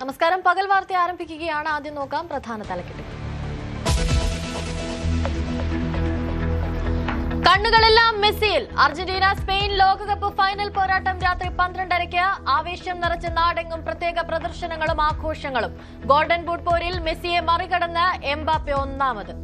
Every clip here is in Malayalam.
നമസ്കാരം. പകൽ വാർത്ത ആരംഭിക്കുകയാണ്. ആദ്യം നോക്കാം പ്രധാന തലക്കെട്ടുകൾ. കണ്ണുകളെല്ലാം മെസ്സിയിൽ. അർജന്റീന സ്പെയിൻ ലോകകപ്പ് ഫൈനൽ പോരാട്ടം രാത്രി 12:30. ആവേശം നിറച്ച നാടെങ്ങും പ്രത്യേക പ്രദർശനങ്ങളും ആഘോഷങ്ങളും. ഗോൾഡൻ ബൂട്ട് പോരിൽ മെസ്സിയെ മറികടന്ന് എംബാപ്പെ ഒന്നാമത്.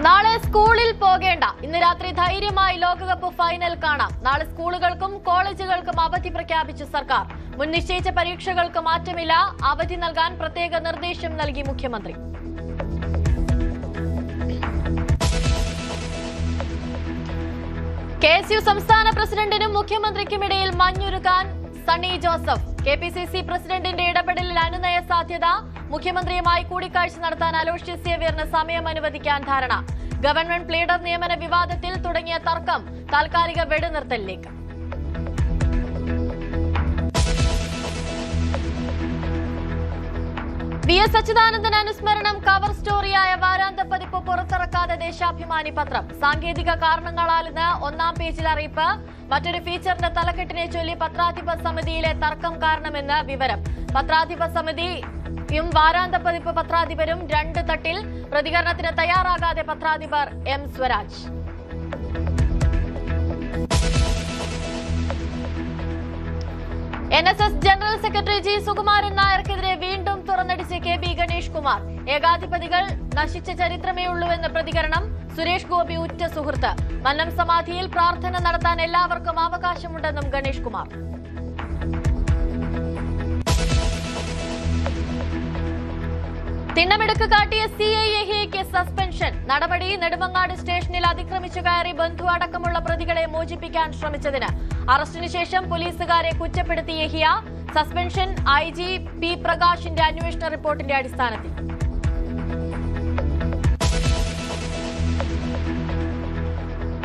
നാളെ സ്കൂളിൽ പോകേണ്ട. ഇന്ന് രാത്രി ധൈര്യമായി ലോകകപ്പ് ഫൈനൽ കാണാം. നാളെ സ്കൂളുകൾക്കും കോളേജുകൾക്കും അവധി പ്രഖ്യാപിച്ചു സർക്കാർ. മുൻ നിശ്ചയിച്ച പരീക്ഷകൾക്ക് മാറ്റമില്ല. അവധി നൽകാൻ പ്രത്യേക നിർദ്ദേശം നൽകി മുഖ്യമന്ത്രി. KSU സംസ്ഥാന പ്രസിഡന്റിനും മുഖ്യമന്ത്രിക്കുമിടയിൽ മഞ്ഞുരുകാൻ സണ്ണി ജോസഫ്. KPCC പ്രസിഡന്റിന്റെ ഇടപെടലിൽ അനുനയ സാധ്യത. മുഖ്യമന്ത്രിയുമായി കൂടിക്കാഴ്ച നടത്താൻ അലോഷ്യസ് സേവ്യറിന് സമയം അനുവദിക്കാൻ ധാരണ. ഗവൺമെന്റ് പ്ലീഡർ നിയമന വിവാദത്തിൽ തുടങ്ങിയ തർക്കം താൽക്കാലിക വെടിനിർത്തലിലേക്ക്. VS അച്യുതാനന്ദൻ അനുസ്മരണം കവർ സ്റ്റോറിയായ വാരാന്ത പതിപ്പ് പുറത്തിറക്കാതെ ദേശാഭിമാനി പത്രം. സാങ്കേതിക കാരണങ്ങളാൽ ഇന്ന് ഒന്നാം പേജിൽ അറിയിപ്പ്. മറ്റൊരു ഫീച്ചറിന്റെ തലക്കെട്ടിനെ ചൊല്ലി പത്രാധിപ സമിതിയിലെ തർക്കം കാരണമെന്ന് വിവരം. പത്രാധിപ സമിതിയും വാരാന്ത പതിപ്പ് പത്രാധിപരും രണ്ട് തട്ടിൽ. പ്രതികരണത്തിന് തയ്യാറാകാതെ പത്രാധിപർ M Swaraj. NSS general secretary G Sukumaran നായർക്കെതിരെ വീണ്ടും തുറന്നടിച്ച് KB ഗണേഷ് കുമാർ. ഏകാധിപതികൾ നശിച്ച ചരിത്രമേ ഉള്ളൂവെന്ന് പ്രതികരണം. സുരേഷ് ഗോപി ഉറ്റ സുഹൃത്ത്. മന്നം സമാധിയിൽ പ്രാർത്ഥന നടത്താൻ എല്ലാവർക്കും അവകാശമുണ്ടെന്നും ഗണേഷ് കുമാർ. തിണ്ണമെടുക്ക് കാട്ടിയ CIAക്ക് സസ്പെൻഷൻ. നടപടി നടമങ്ങാട് സ്റ്റേഷനിൽ അതിക്രമിച്ചു കയറി ബന്ധു അടക്കമുള്ള പ്രതികളെ മോചിപ്പിക്കാൻ ശ്രമിച്ചതിന്. അറസ്റ്റിന് ശേഷം പോലീസുകാരെ കുറ്റപ്പെടുത്തി യഹിയ. സസ്പെൻഷൻ IG P പ്രകാശിന്റെ അന്വേഷണ റിപ്പോർട്ടിന്റെ അടിസ്ഥാനത്തിൽ.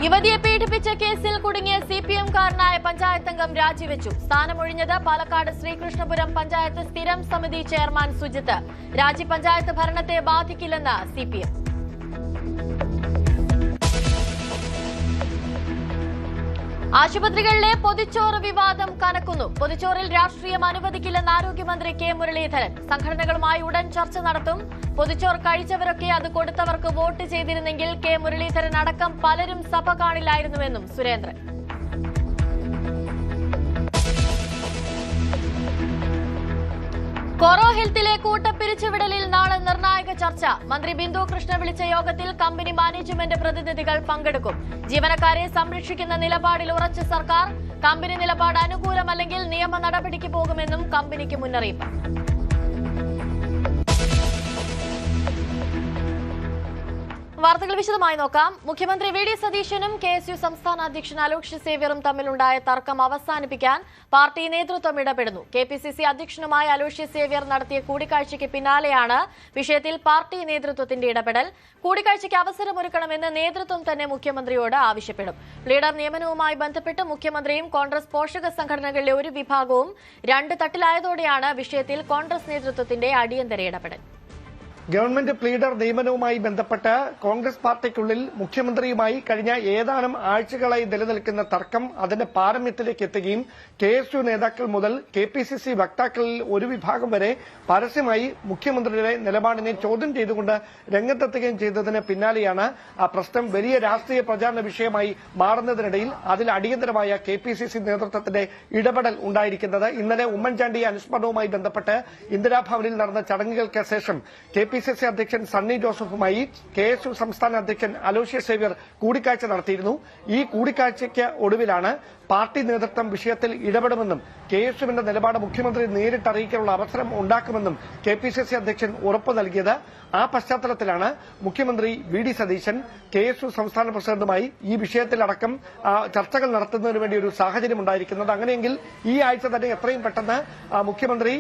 യുവതിയെ പീഡിപ്പിച്ച കേസിൽ കുടുങ്ങിയ CPM കാരനായ പഞ്ചായത്ത് അംഗം രാജിവെച്ചു. സ്ഥാനമൊഴിഞ്ഞത് പാലക്കാട് ശ്രീകൃഷ്ണപുരം പഞ്ചായത്ത് സ്ഥിരം സമിതി ചെയർമാൻ സുജിത്ത്. രാജി പഞ്ചായത്ത് ഭരണത്തെ ബാധിക്കില്ലെന്ന് CPM. ആശുപത്രികളിലെ പൊതിച്ചോറ് വിവാദം കനക്കുന്നു. പൊതിച്ചോറിൽ രാഷ്ട്രീയം അനുവദിക്കില്ലെന്ന് ആരോഗ്യമന്ത്രി K മുരളീധരൻ. സംഘടനകളുമായി ഉടൻ ചർച്ച നടത്തും. പൊതിച്ചോറ് കഴിച്ചവരൊക്കെ അത് കൊടുത്തവർക്ക് വോട്ട് ചെയ്തിരുന്നെങ്കിൽ K മുരളീധരൻ അടക്കം പലരും സഭ കാണില്ലായിരുന്നുവെന്നും സുരേന്ദ്രൻ. കൊറോ ഹെൽത്തിലെ കൂട്ടപ്പിരിച്ചുവിടലിൽ നാളെ നിർണായക ചർച്ച. മന്ത്രി ബിന്ദു കൃഷ്ണ വിളിച്ച യോഗത്തിൽ കമ്പനി മാനേജ്മെന്റ് പ്രതിനിധികൾ പങ്കെടുക്കും. ജീവനക്കാരെ സംരക്ഷിക്കുന്ന നിലപാടിൽ ഉറച്ച സർക്കാർ. കമ്പനി നിലപാട് അനുകൂലമല്ലെങ്കിൽ നിയമ നടപടിക്ക് പോകുമെന്നും കമ്പനിക്ക് മുന്നറിയിപ്പ്. വാർത്തകൾ വിശദമായി നോക്കാം. മുഖ്യമന്ത്രി VD സതീശനും KSU സംസ്ഥാന അധ്യക്ഷൻ അലോഷ്യസ് സേവ്യറും തമ്മിലുണ്ടായ തർക്കം അവസാനിപ്പിക്കാൻ പാർട്ടി നേതൃത്വം ഇടപെടുന്നു. KPCC അധ്യക്ഷനുമായി അലോഷ്യസ് സേവ്യർ നടത്തിയ കൂടിക്കാഴ്ചയ്ക്ക് പിന്നാലെയാണ് വിഷയത്തിൽ പാർട്ടി നേതൃത്വത്തിന്റെ ഇടപെടൽ. കൂടിക്കാഴ്ചയ്ക്ക് അവസരമൊരുക്കണമെന്ന് നേതൃത്വം തന്നെ മുഖ്യമന്ത്രിയോട് ആവശ്യപ്പെടും. ലീഡർ നിയമനവുമായി ബന്ധപ്പെട്ട് മുഖ്യമന്ത്രിയും കോൺഗ്രസ് പോഷക സംഘടനകളിലെ ഒരു വിഭാഗവും രണ്ട് തട്ടിലായതോടെയാണ് വിഷയത്തിൽ കോൺഗ്രസ് നേതൃത്വത്തിന്റെ അടിയന്തര ഇടപെടൽ. ഗവൺമെന്റ് പ്ലീഡർ നിയമനവുമായി ബന്ധപ്പെട്ട് കോൺഗ്രസ് പാർട്ടിക്കുള്ളിൽ മുഖ്യമന്ത്രിയുമായി കഴിഞ്ഞ ഏതാനും ആഴ്ചകളായി നിലനിൽക്കുന്ന തർക്കം അതിന്റെ പാരമ്യത്തിലേക്ക് എത്തുകയും KSU നേതാക്കൾ മുതൽ KPCC വക്താക്കളിൽ ഒരു വിഭാഗം വരെ പരസ്യമായി മുഖ്യമന്ത്രിയുടെ നിലപാടിനെ ചോദ്യം ചെയ്തുകൊണ്ട് രംഗത്തെത്തുകയും ചെയ്തതിന് പിന്നാലെയാണ് ആ പ്രശ്നം വലിയ രാഷ്ട്രീയ പ്രചാരണ വിഷയമായി മാറുന്നതിനിടയിൽ അതിൽ അടിയന്തരമായ KPCC നേതൃത്വത്തിന്റെ ഇടപെടൽ ഉണ്ടായിരിക്കുന്നത്. ഇന്നലെ ഉമ്മൻചാണ്ടി അനുസ്മരണവുമായി ബന്ധപ്പെട്ട് ഇന്ദിരാഭവനിൽ നടന്ന ചടങ്ങുകൾക്ക് ശേഷം KPCC അധ്യക്ഷൻ സണ്ണി ജോസഫുമായി KSU സംസ്ഥാന അധ്യക്ഷൻ അലോഷ്യസ് സേവ്യർ കൂടിക്കാഴ്ച നടത്തിയിരുന്നു. ഈ കൂടിക്കാഴ്ചയ്ക്ക് ഒടുവിലാണ് പാർട്ടി നേതൃത്വം വിഷയത്തിൽ ഇടപെടുമെന്നും KSUവിന്റെ നിലപാട് മുഖ്യമന്ത്രി നേരിട്ട് അറിയിക്കാനുള്ള അവസരം ഉണ്ടാക്കുമെന്നും KPCC അധ്യക്ഷൻ ഉറപ്പ് നൽകിയത്. ആ പശ്ചാത്തലത്തിലാണ് മുഖ്യമന്ത്രി VD സതീശൻ KSU സംസ്ഥാന പ്രസിഡന്റുമായി ഈ വിഷയത്തിലടക്കം ചർച്ചകൾ നടത്തുന്നതിന് വേണ്ടി ഒരു സാഹചര്യം ഉണ്ടായിരിക്കുന്നത്. അങ്ങനെയെങ്കിൽ ഈ ആഴ്ച തന്നെ എത്രയും പെട്ടെന്ന് മുഖ്യമന്ത്രി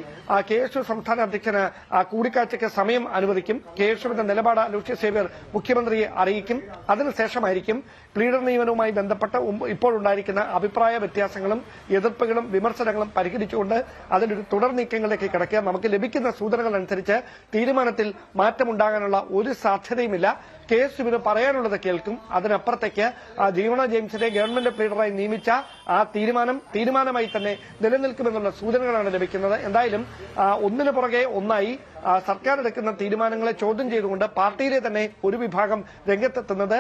KSU സംസ്ഥാന അധ്യക്ഷന് കൂടിക്കാഴ്ചയ്ക്ക് സമയം അനുവദിക്കും. KSUവിന്റെ നിലപാട് അലോഷ്യസ് സേവ്യർ മുഖ്യമന്ത്രിയെ അറിയിക്കും. അതിനുശേഷമായിരിക്കും പ്ലീഡർ നിയമനവുമായി ബന്ധപ്പെട്ട് ഇപ്പോഴുണ്ടായിരിക്കുന്ന അഭിപ്രായ വ്യത്യാസങ്ങളും എതിർപ്പുകളും വിമർശനങ്ങളും പരിഹരിച്ചുകൊണ്ട് അതിലൊരു തുടർ നീക്കങ്ങളിലേക്ക് കിടക്കുക. നമുക്ക് ലഭിക്കുന്ന സൂചനകൾ അനുസരിച്ച് തീരുമാനത്തിൽ മാറ്റമുണ്ടാകാനുള്ള ഒരു സാധ്യതയുമില്ല. KSUവിന് പറയാനുള്ളത് കേൾക്കും. അതിനപ്പുറത്തേക്ക് ജീവന ജെയിംസിനെ ഗവൺമെന്റ് പ്ലീഡറായി നിയമിച്ച ആ തീരുമാനമായി തന്നെ നിലനിൽക്കുമെന്നുള്ള സൂചനകളാണ് ലഭിക്കുന്നത്. എന്തായാലും ഒന്നിനു പുറകെ ഒന്നായി സർക്കാർ എടുക്കുന്ന തീരുമാനങ്ങളെ ചോദ്യം ചെയ്തുകൊണ്ട് പാർട്ടിയിലെ തന്നെ ഒരു വിഭാഗം രംഗത്തെത്തുന്നത്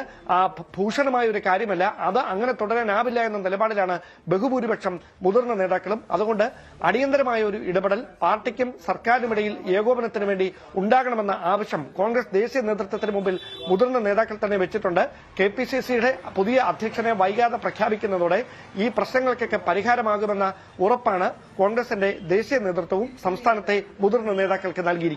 ഭൂഷണമായ ഒരു കാര്യമല്ല. അത് അങ്ങനെ തുടരാനാവില്ല എന്ന നിലപാടിലാണ് ബഹുഭൂരിപക്ഷം മുതിർന്ന നേതാക്കളും. അതുകൊണ്ട് അടിയന്തരമായ ഒരു ഇടപെടൽ പാർട്ടിക്കും സർക്കാരിനുമിടയിൽ ഏകോപനത്തിന് വേണ്ടി ഉണ്ടാകണമെന്ന ആവശ്യം കോൺഗ്രസ് ദേശീയ നേതൃത്വത്തിന് മുമ്പിൽ മുതിർന്ന നേതാക്കൾ തന്നെ വെച്ചിട്ടുണ്ട്. KPCCയുടെ പുതിയ അധ്യക്ഷനെ വൈകാതെ പ്രഖ്യാപിക്കുന്നതോടെ ഈ പ്രശ്നങ്ങൾക്കൊക്കെ പരിഹാരമാകുമെന്ന ഉറപ്പാണ് കോൺഗ്രസിന്റെ ദേശീയ നേതൃത്വവും സംസ്ഥാനത്തെ മുതിർന്ന നേതാക്കൾക്ക് നൽകിയിരിക്കുന്നത്.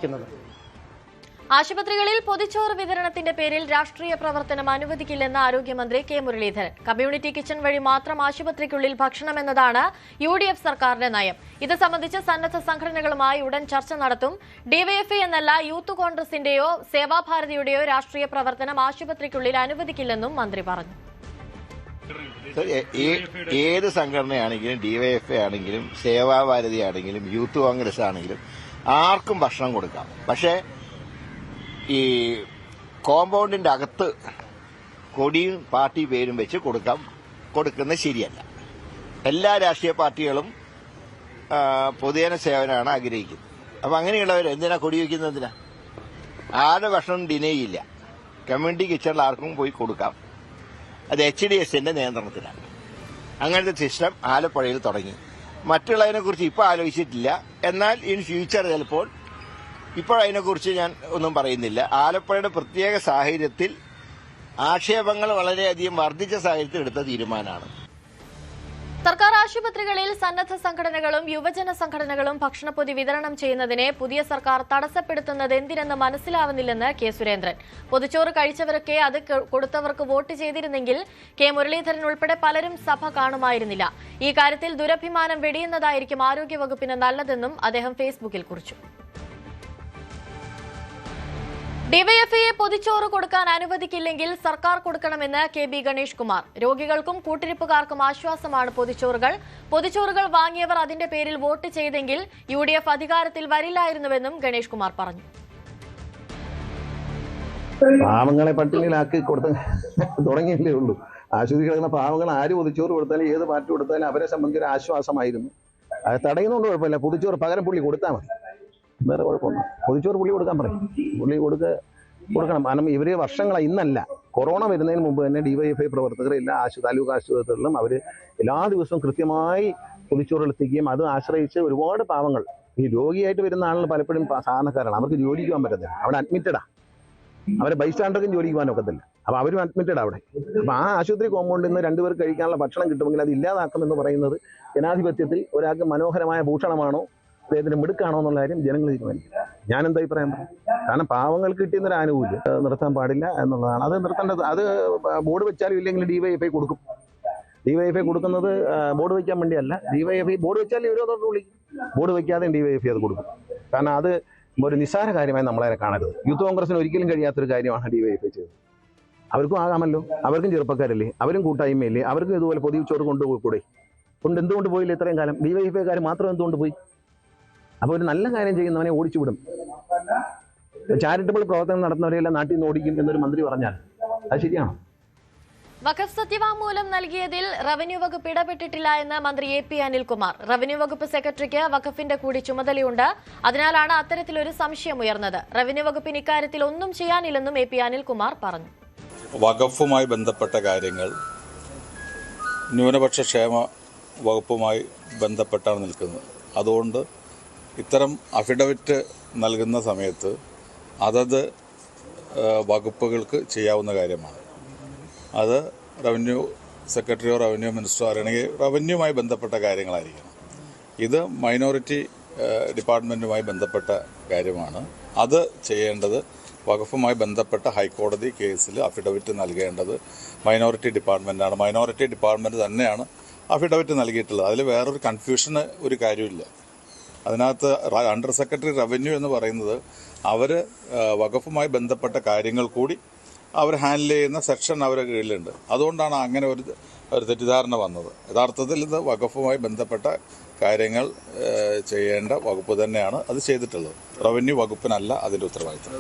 ആശുപത്രികളിൽ പൊതിച്ചോറ് വിതരണത്തിന്റെ പേരിൽ രാഷ്ട്രീയ പ്രവർത്തനം അനുവദിക്കില്ലെന്ന് ആരോഗ്യമന്ത്രി കെ മുരളീധരൻ. കമ്മ്യൂണിറ്റി കിച്ചൺ വഴി മാത്രം ആശുപത്രിക്കുള്ളിൽ ഭക്ഷണമെന്നതാണ് UDF സർക്കാരിന്റെ നയം. ഇത് സംബന്ധിച്ച് സന്നദ്ധ സംഘടനകളുമായി ഉടൻ ചർച്ച നടത്തും. DYFI എന്നല്ല യൂത്ത് കോൺഗ്രസിന്റെയോ സേവാഭാരതിയുടെയോ രാഷ്ട്രീയ പ്രവർത്തനം ആശുപത്രിക്കുള്ളിൽ അനുവദിക്കില്ലെന്നും മന്ത്രി പറഞ്ഞു. ഏത് സംഘടനയാണെങ്കിലും DYFI ആണെങ്കിലും സേവാഭാരതി ആണെങ്കിലും യൂത്ത് കോൺഗ്രസ് ആണെങ്കിലും ആർക്കും ഭക്ഷണം കൊടുക്കാം. പക്ഷേ ഈ കോമ്പൗണ്ടിന്റെ അകത്ത് കൊടിയും പാർട്ടി പേരും വെച്ച് കൊടുക്കുന്നത് ശരിയല്ല. എല്ലാ രാഷ്ട്രീയ പാർട്ടികളും പൊതുജന സേവനമാണ് ആഗ്രഹിക്കുന്നത്. അപ്പൊ അങ്ങനെയുള്ളവർ എന്തിനാ കൊടി വയ്ക്കുന്നതിനാ? ആരുടെ ഭക്ഷണം ഡിനേ ചെയ്യില്ല. കമ്മ്യൂണിറ്റി കിച്ചണിൽ ആർക്കും പോയി കൊടുക്കാം. അത് HDSന്റെ നിയന്ത്രണത്തിലാണ്. അങ്ങനത്തെ സിസ്റ്റം ആലപ്പുഴയിൽ തുടങ്ങി. മറ്റുള്ളതിനെക്കുറിച്ച് ഇപ്പോൾ ആലോചിച്ചിട്ടില്ല. എന്നാൽ ഇൻ ഫ്യൂച്ചർ ചിലപ്പോൾ ഇപ്പോഴതിനെക്കുറിച്ച് ഞാൻ ഒന്നും പറയുന്നില്ല. ആലപ്പുഴയുടെ പ്രത്യേക സാഹചര്യത്തിൽ ആക്ഷേപങ്ങൾ വളരെയധികം വർദ്ധിച്ച സാഹചര്യത്തിൽ എടുത്ത തീരുമാനമാണ്. സർക്കാർ ആശുപത്രികളിൽ സന്നദ്ധ സംഘടനകളും യുവജന സംഘടനകളും ഭക്ഷണപ്പൊതി വിതരണം ചെയ്യുന്നതിനെ പുതിയ സർക്കാർ തടസ്സപ്പെടുത്തുന്നത് എന്തിനെന്ന് മനസ്സിലാവുന്നില്ലെന്ന് കെ സുരേന്ദ്രൻ. പൊതിച്ചോറ് കഴിച്ചവരൊക്കെ അത് കൊടുത്തവർക്ക് വോട്ട് ചെയ്തിരുന്നെങ്കിൽ കെ മുരളീധരൻ ഉൾപ്പെടെ പലരും സഭ കാണുമായിരുന്നില്ല. ഈ കാര്യത്തിൽ ദുരഭിമാനം വെടിയുന്നതായിരിക്കും ആരോഗ്യവകുപ്പിന് നല്ലതെന്നും അദ്ദേഹം ഫേസ്ബുക്കിൽ കുറിച്ചു. DYFIയെ പൊതിച്ചോറ് കൊടുക്കാൻ അനുവദിക്കില്ലെങ്കിൽ സർക്കാർ കൊടുക്കണമെന്ന് KB ഗണേഷ് കുമാർ. രോഗികൾക്കും കൂട്ടിരിപ്പുകാർക്കും ആശ്വാസമാണ് പൊതിച്ചോറുകൾ വാങ്ങിയവർ അതിന്റെ പേരിൽ വോട്ട് ചെയ്തെങ്കിൽ UDF അധികാരത്തിൽ വരില്ലായിരുന്നുവെന്നും ഗണേഷ് കുമാർ പറഞ്ഞു. പാവങ്ങളെ പട്ടിണിയിലാക്കി കൊടുത്ത തുടങ്ങിയില്ലേ ഉള്ളൂ. ആശുപത്രി കിടക്കുന്ന പാവങ്ങൾ ആര് പൊതിച്ചോറ് കൊടുത്താലും ഏത് പാർട്ടി കൊടുത്താലും അവരെ സംബന്ധിച്ച് ഒരു ആശ്വാസമായിരുന്നു. അത് തടയുന്നതുകൊണ്ട് കുഴപ്പമില്ല. പൊതിച്ചോറ് പകരം പുള്ളി കൊടുത്താൽ മതി, വേറെ കുഴപ്പമൊന്നും. പൊതിച്ചോറ് പുള്ളി കൊടുക്കാൻ പറയും. പുള്ളി കൊടുക്കണം. കാരണം ഇവര് വർഷങ്ങളായി, ഇന്നല്ല, കൊറോണ വരുന്നതിന് മുമ്പ് തന്നെ DYFI പ്രവർത്തകർ എല്ലാ താലൂക്ക് ആശുപത്രികളിലും അവര് എല്ലാ ദിവസവും കൃത്യമായി പൊതിച്ചോറ് എത്തിക്കുകയും അത് ആശ്രയിച്ച് ഒരുപാട് പാവങ്ങൾ, ഈ രോഗിയായിട്ട് വരുന്ന ആളുകൾ പലപ്പോഴും സാധാരണക്കാരാണ്. അവർക്ക് ജോലിക്ക് പോകാൻ പറ്റത്തില്ല. അവിടെ അഡ്മിറ്റഡാ. അവരെ ബൈസ്റ്റാൻഡർക്കും ജോലിക്ക് പോകാൻ ഒക്കത്തില്ല. അപ്പൊ അവരും അഡ്മിറ്റഡ് അവിടെ. അപ്പൊ ആ ആശുപത്രി കോമ്പൗണ്ടിൽ നിന്ന് രണ്ടുപേർക്ക് കഴിക്കാനുള്ള ഭക്ഷണം കിട്ടുമെങ്കിൽ അത് ഇല്ലാതാക്കുമെന്ന് പറയുന്നത് ജനാധിപത്യത്തിൽ ഒരാൾക്ക് മനോഹരമായ ഭൂഷണമാണോ അദ്ദേഹത്തിന് മിടുക്കാണോ എന്നുള്ള കാര്യം ജനങ്ങൾ തീരുമാനിക്കും. ഞാനെന്താ അഭിപ്രായം പറയും? കാരണം പാവങ്ങൾക്ക് കിട്ടിയൊരു ആനുകൂല്യം നിർത്താൻ പാടില്ല എന്നുള്ളതാണ്. അത് നിർത്തേണ്ടത്. അത് ബോർഡ് വെച്ചാലും ഇല്ലെങ്കിൽ DYFI കൊടുക്കും. DYFI കൊടുക്കുന്നത് ബോർഡ് വയ്ക്കാൻ വേണ്ടിയല്ല. DYFI ബോർഡ് വെച്ചാൽ വിരോധത്തോട് വിളിക്കും. ബോർഡ് വയ്ക്കാതെ DYFI അത് കൊടുക്കും. കാരണം അത് ഒരു നിസ്സാര കാര്യമായി നമ്മളെ കാണരുത്. യൂത്ത് കോൺഗ്രസിന് ഒരിക്കലും കഴിയാത്തൊരു കാര്യമാണ് DYFI ചെയ്തത്. അവർക്കും ആകാമല്ലോ. അവർക്കും ചെറുപ്പക്കാരല്ലേ, അവരും കൂട്ടായ്മയല്ലേ, അവർക്കും ഇതുപോലെ പൊതിച്ചോറ് കൊണ്ടുപോയിക്കൂടെ? എന്തുകൊണ്ട് പോയില്ല ഇത്രയും കാലം? DYFIക്കാർ മാത്രം എന്തുകൊണ്ട് പോയി? അപ്പൊ ഒരു നല്ല കാര്യം ചെയ്യുന്നവനെ ഓടിച്ചുവിടും. ചാരിറ്റബിൾ പ്രവർത്തനം നടത്തുന്നവരെല്ലാം നാട്ടിൽ നിന്ന് ഓടിക്കും എന്നൊരു മന്ത്രി പറഞ്ഞാൽ അത് ശരിയാണോ? വഖഫ് സത്യവാങ്മൂലം നൽകിയതിൽ റവന്യൂ വകുപ്പ് ഇടപെട്ടിട്ടില്ല എന്ന് മന്ത്രി AP അനിൽകുമാർ. റവന്യൂ വകുപ്പ് സെക്രട്ടറിക്ക് വഖഫിന്റെ കൂടി ചുമതലയുണ്ട്. അതിനാലാണ് അത്തരത്തിലൊരു സംശയം ഉയർന്നത്. റവന്യൂ വകുപ്പിന് ഇക്കാര്യത്തിൽ ഒന്നും ചെയ്യാനില്ലെന്നും AP അനിൽകുമാർ പറഞ്ഞു. വഖഫുമായി ബന്ധപ്പെട്ട കാര്യങ്ങൾ ന്യൂനപക്ഷ ക്ഷേമ വകുപ്പുമായി ബന്ധപ്പെട്ടാണ് നിൽക്കുന്നത്. അതുകൊണ്ട് ഇത്തരം അഫിഡവിറ്റ് നൽകുന്ന സമയത്ത് അതത് വകുപ്പുകൾക്ക് ചെയ്യാവുന്ന കാര്യമാണ്. അത് റവന്യൂ സെക്രട്ടറിയോ റവന്യൂ മിനിസ്റ്ററോ അല്ലെങ്കിൽ റവന്യൂമായി ബന്ധപ്പെട്ട കാര്യങ്ങളായിരിക്കണം. ഇത് മൈനോറിറ്റി ഡിപ്പാർട്ട്മെൻറ്റുമായി ബന്ധപ്പെട്ട കാര്യമാണ്. അത് ചെയ്യേണ്ടത് വഖഫുമായി ബന്ധപ്പെട്ട ഹൈക്കോടതി കേസിൽ അഫിഡവിറ്റ് നൽകേണ്ടത് മൈനോറിറ്റി ഡിപ്പാർട്ട്മെൻറ്റാണ്. മൈനോറിറ്റി ഡിപ്പാർട്ട്മെൻറ്റ് തന്നെയാണ് അഫിഡവിറ്റ് നൽകിയിട്ടുള്ളത്. അതിൽ വേറൊരു കൺഫ്യൂഷന് ഒരു കാര്യമില്ല. അതിനകത്ത് അണ്ടർ സെക്രട്ടറി റവന്യൂ എന്ന് പറയുന്നത് അവർ വഖഫുമായി ബന്ധപ്പെട്ട കാര്യങ്ങൾ കൂടി അവർ ഹാൻഡിൽ ചെയ്യുന്ന സെക്ഷൻ അവരുടെ കീഴിലുണ്ട്. അതുകൊണ്ടാണ് അങ്ങനെ ഒരു തെറ്റിദ്ധാരണ വന്നത്. യഥാർത്ഥത്തിൽ ഇത് വഖഫുമായി ബന്ധപ്പെട്ട കാര്യങ്ങൾ ചെയ്യേണ്ട വകുപ്പ് തന്നെയാണ് അത് ചെയ്തിട്ടുള്ളത്. റവന്യൂ വകുപ്പിനല്ല അതിൻ്റെ ഉത്തരവാദിത്തം.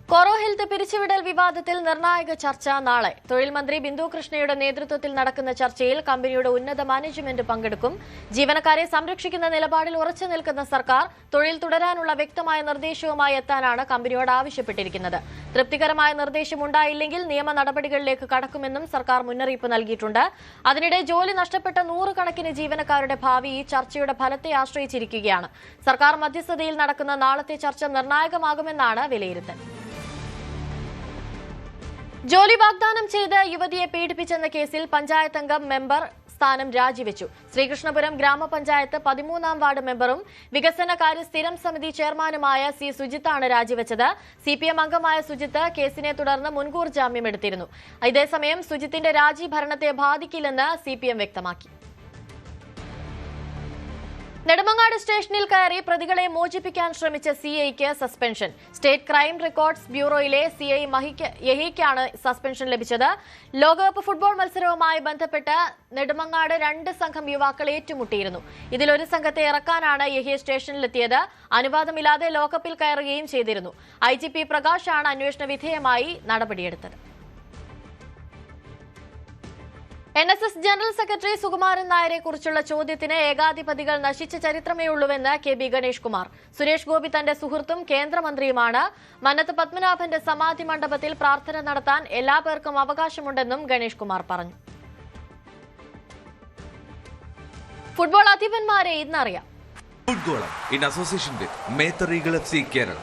കോറോ ഹെൽത്ത് പിരിച്ചുവിടൽ വിവാദത്തിൽ നിർണായക ചർച്ച നാളെ. തൊഴിൽ മന്ത്രി ബിന്ദു കൃഷ്ണയുടെ നേതൃത്വത്തിൽ നടക്കുന്ന ചർച്ചയിൽ കമ്പനിയുടെ ഉന്നത മാനേജ്മെന്റ് പങ്കെടുക്കും. ജീവനക്കാരെ സംരക്ഷിക്കുന്ന നിലപാടിൽ ഉറച്ചു നിൽക്കുന്ന സർക്കാർ തൊഴിൽ തുടരാനുള്ള വ്യക്തമായ നിർദ്ദേശവുമായി എത്താനാണ് കമ്പനിയോട് ആവശ്യപ്പെട്ടിരിക്കുന്നത്. തൃപ്തികരമായ നിർദ്ദേശമുണ്ടായില്ലെങ്കിൽ നിയമ നടപടികളിലേക്ക് കടക്കുമെന്നും സർക്കാർ മുന്നറിയിപ്പ് നൽകിയിട്ടുണ്ട്. അതിനിടെ ജോലി നഷ്ടപ്പെട്ട നൂറുകണക്കിന് ജീവനക്കാരുടെ ഭാവി ഈ ചർച്ചയുടെ ഫലത്തെ ആശ്രയിച്ചിരിക്കുകയാണ്. സർക്കാർ മധ്യസ്ഥതയിൽ നടക്കുന്ന നാളത്തെ ചർച്ച നിർണായകമാകുമെന്നാണ് വിലയിരുത്തൽ. ജോലി വാഗ്ദാനം ചെയ്ത് യുവതിയെ പീഡിപ്പിച്ചെന്ന കേസിൽ പഞ്ചായത്ത് അംഗം മെമ്പർ സ്ഥാനം രാജിവെച്ചു. ശ്രീകൃഷ്ണപുരം ഗ്രാമപഞ്ചായത്ത് 13-ാം വാർഡ് മെമ്പറും വികസനകാര്യ സ്ഥിരം സമിതി ചെയർമാനുമായ സി സുജിത്താണ് രാജിവെച്ചത്. CPM അംഗമായ സുജിത്ത് കേസിനെ തുടർന്ന് മുൻകൂർ ജാമ്യം എടുത്തിരുന്നു. ഇതേസമയം സുജിത്തിന്റെ രാജി ഭരണത്തെ ബാധിക്കില്ലെന്ന് CPM വ്യക്തമാക്കി. നെടുമങ്ങാട് സ്റ്റേഷനിൽ കയറി പ്രതികളെ മോചിപ്പിക്കാൻ ശ്രമിച്ച CIക്ക് സസ്പെൻഷൻ. സ്റ്റേറ്റ് ക്രൈം റെക്കോർഡ്സ് ബ്യൂറോയിലെ CI യഹിക്കാണ് സസ്പെൻഷൻ ലഭിച്ചത്. ലോകകപ്പ് ഫുട്ബോൾ മത്സരവുമായി ബന്ധപ്പെട്ട് നെടുമങ്ങാട് 2 സംഘം യുവാക്കൾ ഏറ്റുമുട്ടിയിരുന്നു. ഇതിലൊരു സംഘത്തെ ഇറക്കാനാണ് യഹി സ്റ്റേഷനിലെത്തിയത്. അനുവാദമില്ലാതെ ലോകകപ്പിൽ കയറുകയും ചെയ്തിരുന്നു. IGP പ്രകാശാണ് അന്വേഷണ വിധേയമായി നടപടിയെടുത്തത്. NSS ജനറൽ സെക്രട്ടറി സുകുമാരൻ നായരെ കുറിച്ചുള്ള ചോദ്യത്തിന് ഏകാധിപതികൾ നശിച്ച ചരിത്രമേ ഉള്ളൂവെന്ന് KB ഗണേഷ് കുമാർ. സുരേഷ് ഗോപി തന്റെ സുഹൃത്തും കേന്ദ്രമന്ത്രിയുമാണ്. മന്നത്ത് പത്മനാഭന്റെ സമാധി മണ്ഡപത്തിൽ പ്രാർത്ഥന നടത്താൻ എല്ലാ പേർക്കും അവകാശമുണ്ടെന്നും ഗണേഷ് കുമാർ പറഞ്ഞു. ഫുട്ബോൾ അധിപന്മാരെ ഇന്നറിയാം. Football in association with Methar Eagle FC Kerala.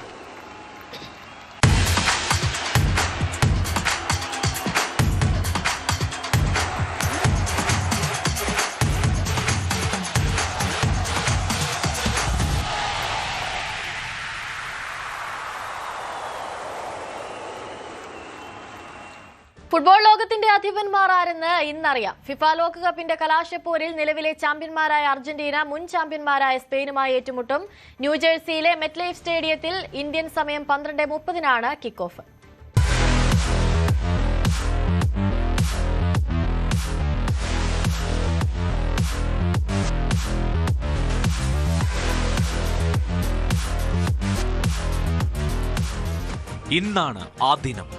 Football ലോകത്തിന്റെ അധിപന്മാർ ആരെന്ന് ഇന്നറിയാം. ഫിഫ ലോകകപ്പിന്റെ കലാശപ്പോരിൽ നിലവിലെ ചാമ്പ്യന്മാരായ അർജന്റീന മുൻ ചാമ്പ്യന്മാരായ സ്പെയിനുമായി ഏറ്റുമുട്ടും. ന്യൂജേഴ്സിയിലെ മെറ്റ്ലൈഫ് സ്റ്റേഡിയത്തിൽ ഇന്ത്യൻ സമയം 12:30-നാണ് കിക്ക് ഓഫ്. ഇന്നാണ് ആ ദിനം.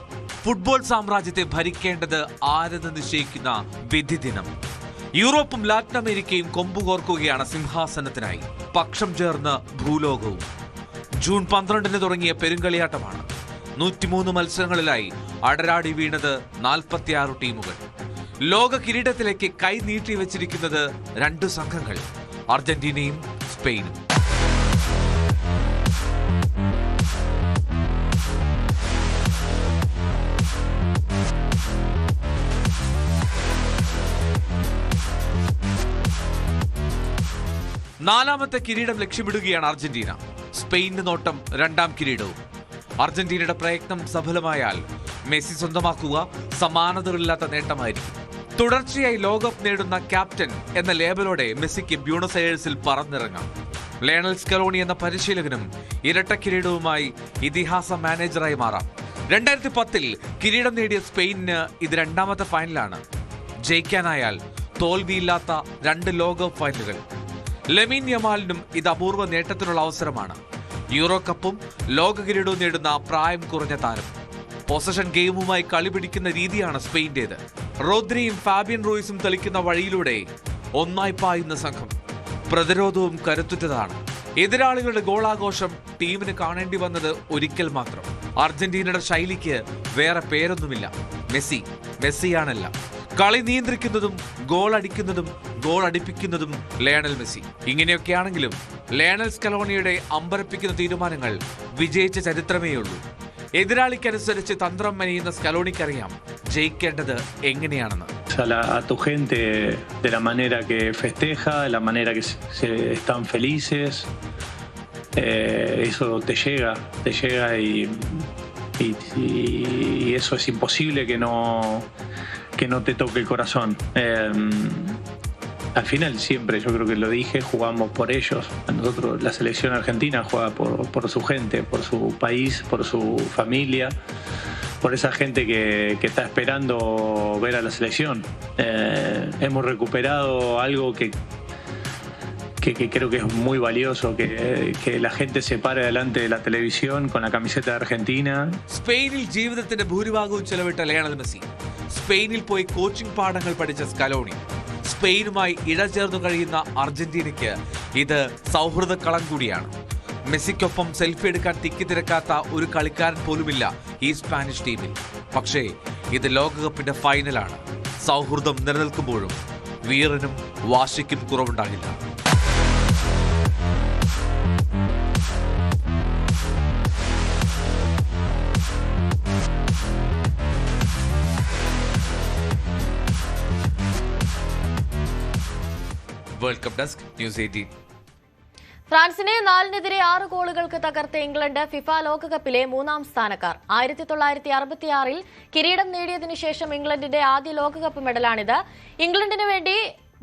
ഫുട്ബോൾ സാമ്രാജ്യത്തെ ഭരിക്കേണ്ടത് ആരെന്ന് നിശ്ചയിക്കുന്ന വിധി ദിനം. യൂറോപ്പും ലാറ്റിൻ അമേരിക്കയും കൊമ്പുകോർക്കുകയാണ് സിംഹാസനത്തിനായി. പക്ഷം ചേർന്ന് ഭൂലോകവും. ജൂൺ 12-ന് തുടങ്ങിയ പെരുങ്കളിയാട്ടമാണ്. 103 മത്സരങ്ങളിലായി അടരാടി വീണത് 46 ടീമുകൾ. ലോക കിരീടത്തിലേക്ക് കൈ നീട്ടി വെച്ചിരിക്കുന്നത് 2 സംഘങ്ങൾ, അർജന്റീനയും സ്പെയിനും. നാലാമത്തെ കിരീടം ലക്ഷ്യമിടുകയാണ് അർജന്റീന. സ്പെയിനിന് നോട്ടം 2ാം കിരീടവും. അർജന്റീനയുടെ പ്രയത്നം സഫലമായാൽ മെസ്സി സ്വന്തമാക്കുക സമാനതകളില്ലാത്ത നേട്ടമായിരിക്കും. തുടർച്ചയായി ലോകകപ്പ് നേടുന്ന ക്യാപ്റ്റൻ എന്ന ലേബലോടെ മെസ്സിക്ക് ബ്യൂണസ് അയേഴ്സിൽ പറന്നിറങ്ങാം. ലയണൽ സ്കലോണി എന്ന പരിശീലകനും ഇരട്ട കിരീടവുമായി ഇതിഹാസ മാനേജറായി മാറാം. 2010-ൽ കിരീടം നേടിയ സ്പെയിനിന് ഇത് 2ാമത്തെ ഫൈനലാണ്. ജയിക്കാനായാൽ തോൽവിയില്ലാത്ത 2 ലോകകപ്പ് ഫൈനലുകൾ. ലെമിൻ യമാലിനും ഇത് അപൂർവ നേട്ടത്തിനുള്ള അവസരമാണ്. യൂറോ കപ്പും ലോക കിരീടവും നേടുന്ന പ്രായം കുറഞ്ഞ താരം. പൊസഷൻ ഗെയിമുമായി കളി പിടിക്കുന്ന രീതിയാണ് സ്പെയിന്റേത്. റോദ്രിയും ഫാബിയൻ റൂയിസും തെളിക്കുന്ന വഴിയിലൂടെ ഒന്നായി പായുന്ന സംഘം. പ്രതിരോധവും കരുത്തുറ്റതാണ്. എതിരാളികളുടെ ഗോളാഘോഷം ടീമിന് കാണേണ്ടി വന്നത് ഒരിക്കൽ മാത്രം. അർജന്റീനയുടെ ശൈലിക്ക് വേറെ പേരൊന്നുമില്ല. മെസ്സിയാണല്ല. കളി നിയന്ത്രിക്കുന്നതും ഗോൾ അടിക്കുന്നതും ഗോൾ അടിപ്പിക്കുന്നതും ലയണൽ മെസ്സി. ഇങ്ങനെയൊക്കെയാണെങ്കിലും ലയണൽ സ്കലോണിയുടെ അമ്പരപ്പിക്കുന്ന തീരുമാനങ്ങൾ വിജയിച്ച ചരിത്രമേയുള്ളൂ. എതിരാളിക്കനുസരിച്ച് തന്ത്രം മെനയുന്ന സ്കലോണിക്കറിയാം ജയിക്കേണ്ടത് എങ്ങനെയാണെന്ന്. A tu gente de la manera que festeja, de la manera que se están felices, eso te llega y eso es imposible que no te toque el corazón. Al final siempre, yo creo que lo dije, jugamos por ellos. Nosotros, la selección argentina juega por su gente, por su país, por su familia, por esa gente que está esperando ver a la selección. Hemos recuperado algo que creo que es muy valioso, que la gente se pare delante de la televisión con la camiseta de Argentina. സ്പെയിനിൽ ജീവിതത്തിന്റെ ഭൂരിഭാഗവും ചെലവിട്ട ലയണൽ മെസ്സി, സ്പെയിനിൽ പോയി കോച്ചിംഗ് പാഠങ്ങൾ പഠിച്ച സ്കലോണി, സ്പെയിനുമായി ഇഴചേർന്നു കഴിയുന്ന അർജന്റീനയ്ക്ക് ഇത് സൗഹൃദ കളം കൂടിയാണ്. മെസ്സിക്കൊപ്പം സെൽഫി എടുക്കാൻ തിക്കിത്തിരക്കാത്ത ഒരു കളിക്കാരൻ പോലുമില്ല ഈ സ്പാനിഷ് ടീമിൽ. പക്ഷേ ഇത് ലോകകപ്പിന്റെ ഫൈനലാണ്. സൗഹൃദം നിലനിൽക്കുമ്പോഴും വീരനും വാശിക്കും കുറവുണ്ടാകില്ല. World cup desk news 18. ഫ്രാൻസിനെ 4-6 ഗോളുകൾക്ക് തകർത്ത ഇംഗ്ലണ്ട് ഫിഫ ലോകകപ്പിലെ 3ാം സ്ഥാനക്കാർ. 1966-ൽ കിരീടം നേടിയതിനു ശേഷം ഇംഗ്ലണ്ടിന്റെ ആദ്യ ലോകകപ്പ് മെഡലാണിത്. ഇംഗ്ലണ്ടിനു വേണ്ടി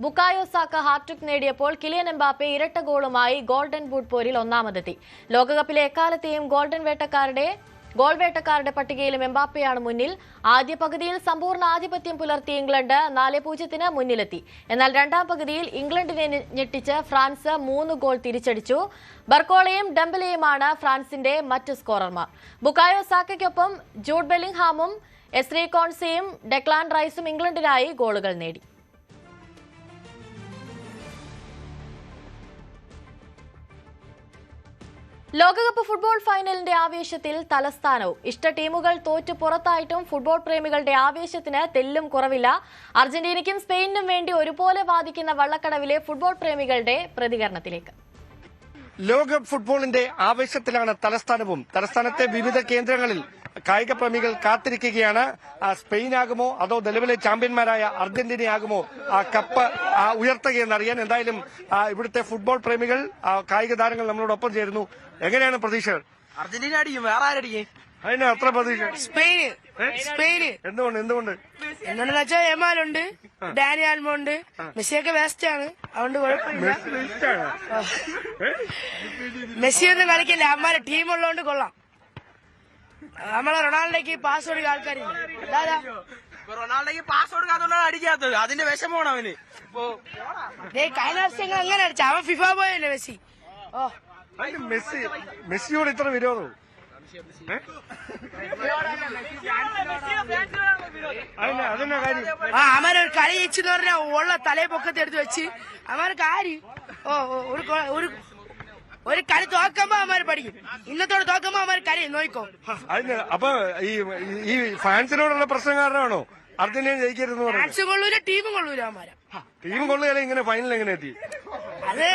ബുക്കായോ സാക്ക ഹാട്രിക് നേടിയപ്പോൾ കിലിയൻ എംബാപ്പെ ഇരട്ട ഗോളുമായി ഗോൾഡൻ ബൂട്ട് പോരിൽ ഒന്നാമതെത്തി. ലോകകപ്പിലെ എക്കാലത്തെയും ഗോൾ വേട്ടക്കാരുടെ പട്ടികയിലും എംബാപ്പയാണ് മുന്നിൽ. ആദ്യ പകുതിയിൽ സമ്പൂർണ്ണ ആധിപത്യം പുലർത്തിയ ഇംഗ്ലണ്ട് 4-0 മുന്നിലെത്തി. എന്നാൽ രണ്ടാം പകുതിയിൽ ഇംഗ്ലണ്ടിനെ ഞെട്ടിച്ച് ഫ്രാൻസ് 3 ഗോൾ തിരിച്ചടിച്ചു. ബർക്കോളയും ഡെംബലെയുമാണ് ഫ്രാൻസിന്റെ മറ്റ് സ്കോറർമാർ. ബുക്കായോ സാക്കയ്ക്കൊപ്പം ജൂഡ് ബെല്ലിംഗ്ഹാമും എസ്രി കോൺസയും ഡെക്ലാൻ റൈസും ഇംഗ്ലണ്ടിനായി ഗോളുകൾ നേടി. ലോകകപ്പ് ഫുട്ബോൾ ഫൈനലിന്റെ ആവേശത്തിൽ തലസ്ഥാനവും. ഇഷ്ട ടീമുകൾ തോറ്റു പുറത്തായിട്ടും ഫുട്ബോൾ പ്രേമികളുടെ ആവേശത്തിന് തെല്ലും കുറവില്ല. അർജന്റീനയ്ക്കും സ്പെയിനിനും വേണ്ടി ഒരുപോലെ വാദിക്കുന്ന വള്ളക്കടവിലെ ഫുട്ബോൾ പ്രേമികളുടെ പ്രതികരണത്തിലേക്ക്. ലോകകപ്പ് ഫുട്ബോളിന്റെ ആവേശത്തിലാണ് തലസ്ഥാനവും. തലസ്ഥാനത്തെ വിവിധ കേന്ദ്രങ്ങളിൽ കായിക പ്രേമികൾ കാത്തിരിക്കുകയാണ്. സ്പെയിനാകുമോ അതോ നിലവിലെ ചാമ്പ്യന്മാരായ അർജന്റീനയാകുമോ ആ കപ്പ് ഉയർത്തുകയെന്നറിയാൻ. എന്തായാലും ഇവിടുത്തെ ഫുട്ബോൾ പ്രേമികൾ, കായിക താരങ്ങൾ നമ്മളോടൊപ്പം ചേരുന്നു. എങ്ങനെയാണ് പ്രതീക്ഷകൾ? അർജന്റീന അടിക്കും, വേറെ ആരടിക്കും? അതിന് അത്ര പ്രതീക്ഷ? സ്പെയിന്. എന്തുകൊണ്ട് എന്താണെന്ന് വെച്ചാൽ എമാലുണ്ട്, ഡാനി ആൽമോ ഉണ്ട്, മെസ്സിയൊക്കെ വേസ്റ്റ് ആണ്, അതുകൊണ്ട് കുഴപ്പമില്ല. മെസ്സി ഒന്നും കളിക്കില്ല, അമ്മാരെ ടീം ഉള്ളതുകൊണ്ട് കൊള്ളാം. നമ്മളെ റൊണാൾഡോയ്ക്ക് പാസ് കൊടുക്കുക ആൾക്കാരില്ല. റൊണാൾഡോയ്ക്ക് പാസ് കൊടുക്കാത്തോണ്ടാണ് അടിക്കാത്തത്, അതിന്റെ വിഷമമാണ് അവന്. കഴിഞ്ഞ വർഷം അങ്ങനെ അടിച്ച അവൻ ഫിഫ പോയല്ലേ മെസ്സി. മെസ്സിയോട് ഇത്ര വിരോധവും? അവനൊരു കളി ജയിച്ചെന്ന് പറഞ്ഞാൽ ഉള്ള തലയെ പൊക്കത്ത് എടുത്ത് വെച്ച് അവന് കാര്യം. ഒരു കളി തോക്കുമ്പോ അവന്മാര് പഠിക്കും, ഇന്നത്തോടെ തോക്കുമ്പോ അവന്മാര് കളി നോക്കോ. അപ്പൊ ഈ ഫാൻസിനോടുള്ള പ്രശ്നം കാരണമാണോ അർജന്റീന ജയിക്കരുതെന്ന് പറഞ്ഞു? ഫാൻസും കൊള്ളൂല, ടീമും കൊള്ളൂല. അവന്മാരെ ടീം കൊള്ളുകയല്ല, ഇങ്ങനെ ഫൈനൽ എങ്ങനെ എത്തി? അത്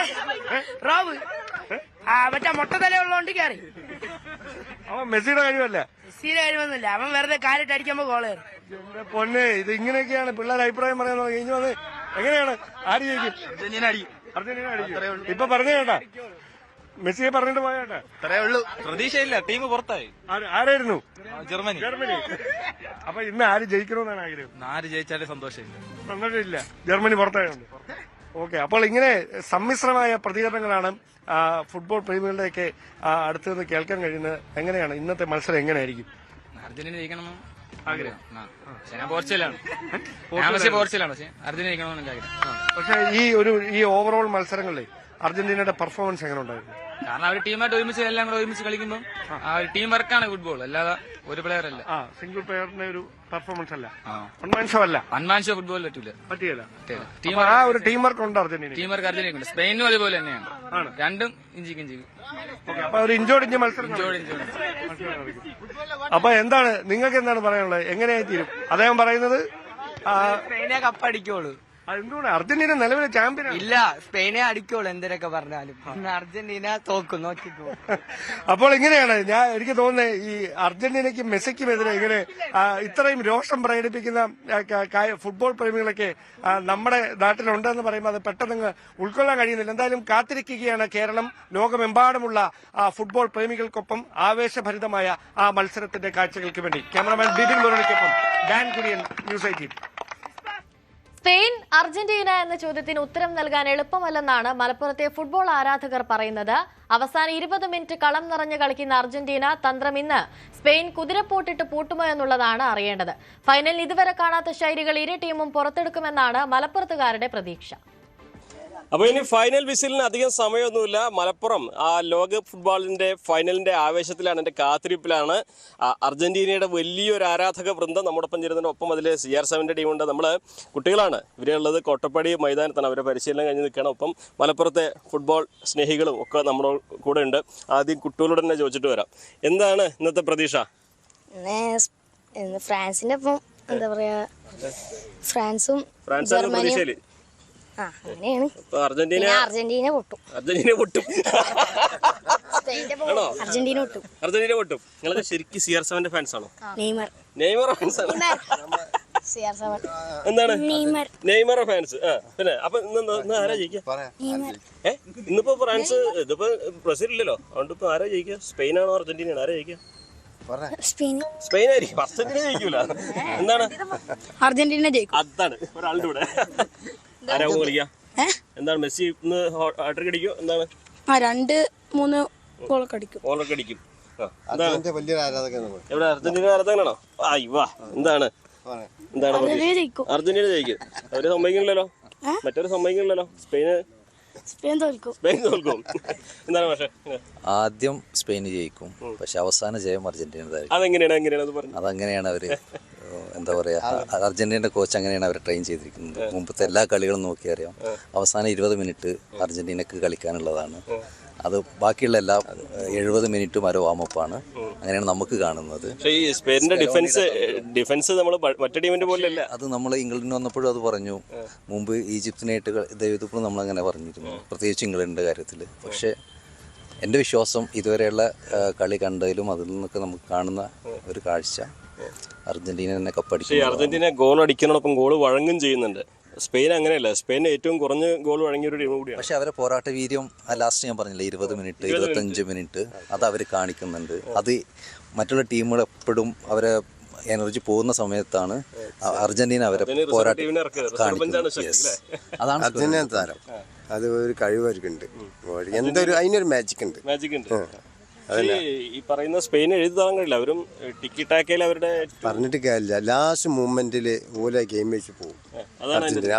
റോവ് മറ്റേ മുട്ട തല ഉള്ളതുകൊണ്ട് കയറി. അവൻ മെസ്സിയുടെ കഴിവല്ല, മെസ്സിയുടെ കഴിവൊന്നുമില്ല. അവൻ വെറുതെ കാലിട്ട് അടിക്കുമ്പോ ഗോൾ കയറി. പൊന്നെ, ഇത് ഇങ്ങനെയൊക്കെയാണ് പിള്ളേർ അഭിപ്രായം പറയുന്നത്. കഴിഞ്ഞു വന്ന് എങ്ങനെയാണ് ആര് ജയിക്കും? അർജന്റീന അടിക്കും. ഇപ്പൊ പറഞ്ഞു കേട്ടാ, മെസ്സിയെ പറഞ്ഞിട്ട് പോയാട്ടെ. അത്രേ ഉള്ളൂ, പ്രതീക്ഷയില്ല, ടീം പുറത്തായി. ആരായിരുന്നു? ജർമ്മനി. അപ്പൊ ഇന്ന് ആര് ജയിക്കണമെന്നാണ് ആഗ്രഹം? ആര് ജയിച്ചാലും സന്തോഷമില്ല. സന്തോഷമില്ല, ജർമ്മനി പുറത്തായുണ്ട്. ഓക്കെ, അപ്പോൾ ഇങ്ങനെ സമ്മിശ്രമായ പ്രതികരണങ്ങളാണ് ഫുട്ബോൾ പ്രേമികളുടെയൊക്കെ അടുത്ത് നിന്ന് കേൾക്കാൻ കഴിയുന്നത്. എങ്ങനെയാണ് ഇന്നത്തെ മത്സരം? എങ്ങനെയായിരിക്കും? അർജന്റീന ജയിക്കണമെന്ന് ആഗ്രഹം. ഞാൻ പോർച്ചുഗലാണ്, പോർച്ചുഗലാണ്, പക്ഷെ അർജന്റീന ജയിക്കണമെന്ന് ആഗ്രഹം. പക്ഷെ ഈ ഓവറോൾ മത്സരങ്ങളിലെ അർജന്റീനയുടെ പെർഫോമൻസ് എങ്ങനെ ഉണ്ടായിരുന്നു? കാരണം അവർ ടീമായിട്ട് ഒരുമിച്ച് എല്ലാം കൂടെ ഒരുമിച്ച് കളിക്കുമ്പോൾ ആ ഒരു ടീം വർക്കാണ് ഫുട്ബോൾ, അല്ലാതെ ഒരു പ്ലെയർ അല്ല. സിംഗിൾ പ്ലെയറിന്റെ ഒരു പെർഫോമൻസ് അല്ല, വൺമാൻഷോ ഫുട്ബോൾ പറ്റിയല്ല. ആ ഒരു ടീം വർക്ക് ഉണ്ട് അർജന്റീന. ടീം വർക്ക് അർജന്റീന, സ്പെയിനും അതുപോലെ തന്നെയാണ്, രണ്ടും ഇഞ്ചിക്ക്. അപ്പൊ ഒരു ഇഞ്ചോടിഞ്ച് മത്സരം. അപ്പൊ എന്താണ് നിങ്ങൾക്ക് എന്താണ് പറയാനുള്ളത്? എങ്ങനെയായി തീരും? അദ്ദേഹം പറയുന്നത് സ്പെയിനെ കപ്പടിക്കുള്ളൂ. എന്തുകൊണ്ട്? അർജന്റീന നിലവിലെ ചാമ്പ്യൻ ഇല്ല, സ്പെയിനെ അടിക്കുള്ളൂ എന്തിനൊക്കെ പറഞ്ഞാലും. അർജന്റീന തോക്കും, നോക്കിക്കോ. അപ്പോൾ ഇങ്ങനെയാണ് എനിക്ക് തോന്നുന്നത്, ഈ അർജന്റീനയ്ക്കും മെസ്സിക്കും എതിരെ ഇങ്ങനെ ഇത്രയും രോഷം പ്രകടിപ്പിക്കുന്ന ഫുട്ബോൾ പ്രേമികളൊക്കെ നമ്മുടെ നാട്ടിലുണ്ടെന്ന് പറയുമ്പോൾ അത് പെട്ടെന്ന് ഉൾക്കൊള്ളാൻ കഴിയുന്നില്ല. എന്തായാലും കാത്തിരിക്കുകയാണ് കേരളം. ലോകമെമ്പാടുമുള്ള ഫുട്ബോൾ പ്രേമികൾക്കൊപ്പം ആവേശഭരിതമായ ആ മത്സരത്തിന്റെ കാഴ്ചകൾക്ക് വേണ്ടി ക്യാമറമാൻ ബിബിൻ മുരളിക്കൊപ്പം Dan Kurian, news 18. Spain Argentina എന്ന ചോദ്യത്തിന് ഉത്തരം നൽകാൻ എളുപ്പമല്ലെന്നാണ് മലപ്പുറത്തെ ഫുട്ബോൾ ആരാധകർ പറയുന്നത്. അവസാന 20 മിനിറ്റ് കളം നിറഞ്ഞ് കളിക്കുന്ന അർജന്റീന തന്ത്രം ഇന്ന് സ്പെയിൻ കുതിരപ്പോട്ടിട്ട് പൂട്ടുമോ എന്നുള്ളതാണ് അറിയേണ്ടത്. ഫൈനലിൽ ഇതുവരെ കാണാത്ത ശൈലികൾ ഇരു ടീമും പുറത്തെടുക്കുമെന്നാണ് മലപ്പുറത്തുകാരുടെ പ്രതീക്ഷ. അപ്പോൾ ഇനി ഫൈനൽ വിസിലിന് അധികം സമയമൊന്നുമില്ല. മലപ്പുറം ആ ലോകകപ്പ് ഫുട്ബോളിന്റെ ഫൈനലിന്റെ ആവേശത്തിലാണ്, എൻ്റെ കാത്തിരിപ്പിലാണ്. അർജന്റീനയുടെ വലിയൊരു ആരാധക വൃന്ദം നമ്മോടൊപ്പം ചേരുന്നുണ്ട്. ഒപ്പം അതിൽ CR7 ടീമുണ്ട്. നമ്മൾ കുട്ടികളാണ്, ഇവരുള്ളത് കോട്ടപ്പാടി മൈതാനത്താണ്. അവരെ പരിശീലനം കഴിഞ്ഞ് നിൽക്കണം. ഒപ്പം മലപ്പുറത്തെ ഫുട്ബോൾ സ്നേഹികളും ഒക്കെ നമ്മുടെ കൂടെ ഉണ്ട്. ആദ്യം കുട്ടികളോട് തന്നെ ചോദിച്ചിട്ട് വരാം, എന്താണ് ഇന്നത്തെ പ്രതീക്ഷ? ഫ്രാൻസിന്റെ ഒപ്പം എന്താ പറയാ, ഫ്രാൻസും ജർമ്മനിയും അങ്ങനെയാണ്. അർജന്റീന പൊട്ടും. അർജന്റീന പൊട്ടും. നിങ്ങളൊക്കെ ശരിക്കും CR7 ഫാൻസ് ആണോ? നെയ്മർ ഫാൻസ് ആണ്. എന്താണ് നെയ്മർ ഫാൻസ്? പിന്നെ അപ്പൊ ഇന്ന് ആരാ ജയിക്കുക? ഇന്നിപ്പോ ഫ്രാൻസ്, ഇതിപ്പോ ബ്രസീൽ ഇല്ലല്ലോ, അതുകൊണ്ട് ഇപ്പൊ ആരാ ജയിക്കുക? സ്പെയിനാണോ അർജന്റീന ആണോ? ആരാ ജയിക്കുക? സ്പെയിൻ ആയിരിക്കും. അർജന്റീന ജയിക്കൂല. എന്താണ്? അർജന്റീന ജയിക്കും. അതാണ് ഒരാളുടെ കൂടെ. ആരാവും കളിക്കുക? എന്താണ് മെസ്സി ഇന്ന് ഹാട്രിക് അടിക്കോ? എന്താണ്? 2-3 ഗോളൊക്കെ അടിക്കും. എവിടെ അർജന്റീന ആരാധകനാണോ? എന്താണ് അർജന്റീന ജയിക്കും. അവര് സമ്മതിക്കുന്നില്ലല്ലോ, മറ്റൊരു സമ്മതിക്കുന്നില്ലല്ലോ. സ്പെയിൻ തോൽക്കും. എന്താണ് പക്ഷേ? ആദ്യം സ്പെയിൻ ജയിക്കും, പക്ഷെ അവസാന ജയം അർജന്റീന. അതങ്ങനെയാണ് അവര് എന്താ പറയാ, അർജന്റീനയുടെ കോച്ച് അങ്ങനെയാണ് അവരെ ട്രെയിൻ ചെയ്തിരിക്കുന്നത്. മുമ്പത്തെ എല്ലാ കളികളും നോക്കിയറിയാം, അവസാന 20 മിനിറ്റ് അർജന്റീനക്ക് കളിക്കാനുള്ളതാണ്. അത് ബാക്കിയുള്ള എല്ലാ 70 മിനിറ്റും ഒരു വാമപ്പാണ്. അങ്ങനെയാണ് നമുക്ക് കാണുന്നത്. അത് നമ്മൾ ഇംഗ്ലണ്ടിന് വന്നപ്പോഴും അത് പറഞ്ഞു, മുമ്പ് ഈജിപ്തിനായിട്ട് ചെയ്തപ്പോഴും നമ്മളങ്ങനെ പറഞ്ഞിരുന്നു, പ്രത്യേകിച്ച് ഇംഗ്ലണ്ടിൻ്റെ കാര്യത്തിൽ. പക്ഷേ എൻ്റെ വിശ്വാസം ഇതുവരെയുള്ള കളി കണ്ടതിലും അതിൽ നിന്നൊക്കെ നമുക്ക് കാണുന്ന ഒരു കാഴ്ച അർജന്റീന തന്നെ കപ്പടിക്കും. അർജന്റീന ഗോൾ അടിക്കുന്നതോടൊപ്പം ഗോൾ വഴങ്ങും ചെയ്യുന്നുണ്ട്. സ്പെയിൻ അങ്ങനെയല്ല, സ്പെയിൻ ഏറ്റവും കുറഞ്ഞ ഗോൾ വഴങ്ങിയ ഒരു ടീം കൂടിയാണ്. പക്ഷെ അവരെ പോരാട്ട വീര്യം ലാസ്റ്റ് ഞാൻ പറഞ്ഞില്ല, 20 മിനിറ്റ് 25 മിനിറ്റ് അത് അവർ കാണിക്കുന്നുണ്ട്. അത് മറ്റുള്ള ടീമുകൾ എപ്പോഴും അവരെ എനർജി പോകുന്ന സമയത്താണ് അർജന്റീന അവരെ പോരാട്ടം കാണിക്കുന്നത്. അതാണ് അർജന്റീന താരം. അത് ഒരു കഴിവൊരുക്കുണ്ട്, അതിനൊരു മാജിക് ഉണ്ട്. ഈ പറയുന്ന സ്പെയിൻ എഴുതാൻ കഴിയില്ല, അവരും ടിക്കി ടാക്കയിൽ അവരുടെ പറഞ്ഞിട്ട് കാര്യമില്ല. ലാസ്റ്റ് മൂമെന്റില് ഓല ഗെയിം വെച്ച് പോകും.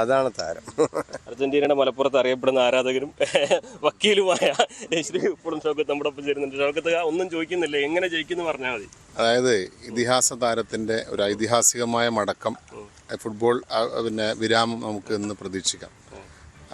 അതാണ് താരം. അർജന്റീനയുടെ മലപ്പുറത്ത് അറിയപ്പെടുന്ന ആരാധകരും വക്കീലുമായ ശ്രീ ഇപ്പോഴും ഷൗക്കത്ത് നമ്മുടെ ഒപ്പം ചേരുന്നുണ്ട്. ഷൗക്കത്ത് ഒന്നും ചോദിക്കുന്നില്ല, എങ്ങനെ ജയിക്കുന്നു പറഞ്ഞാൽ മതി. അതായത് ഇതിഹാസ താരത്തിന്റെ ഒരു ഐതിഹാസികമായ മടക്കം, ഫുട്ബോൾ വിരാമം നമുക്ക് ഇന്ന് പ്രതീക്ഷിക്കാം.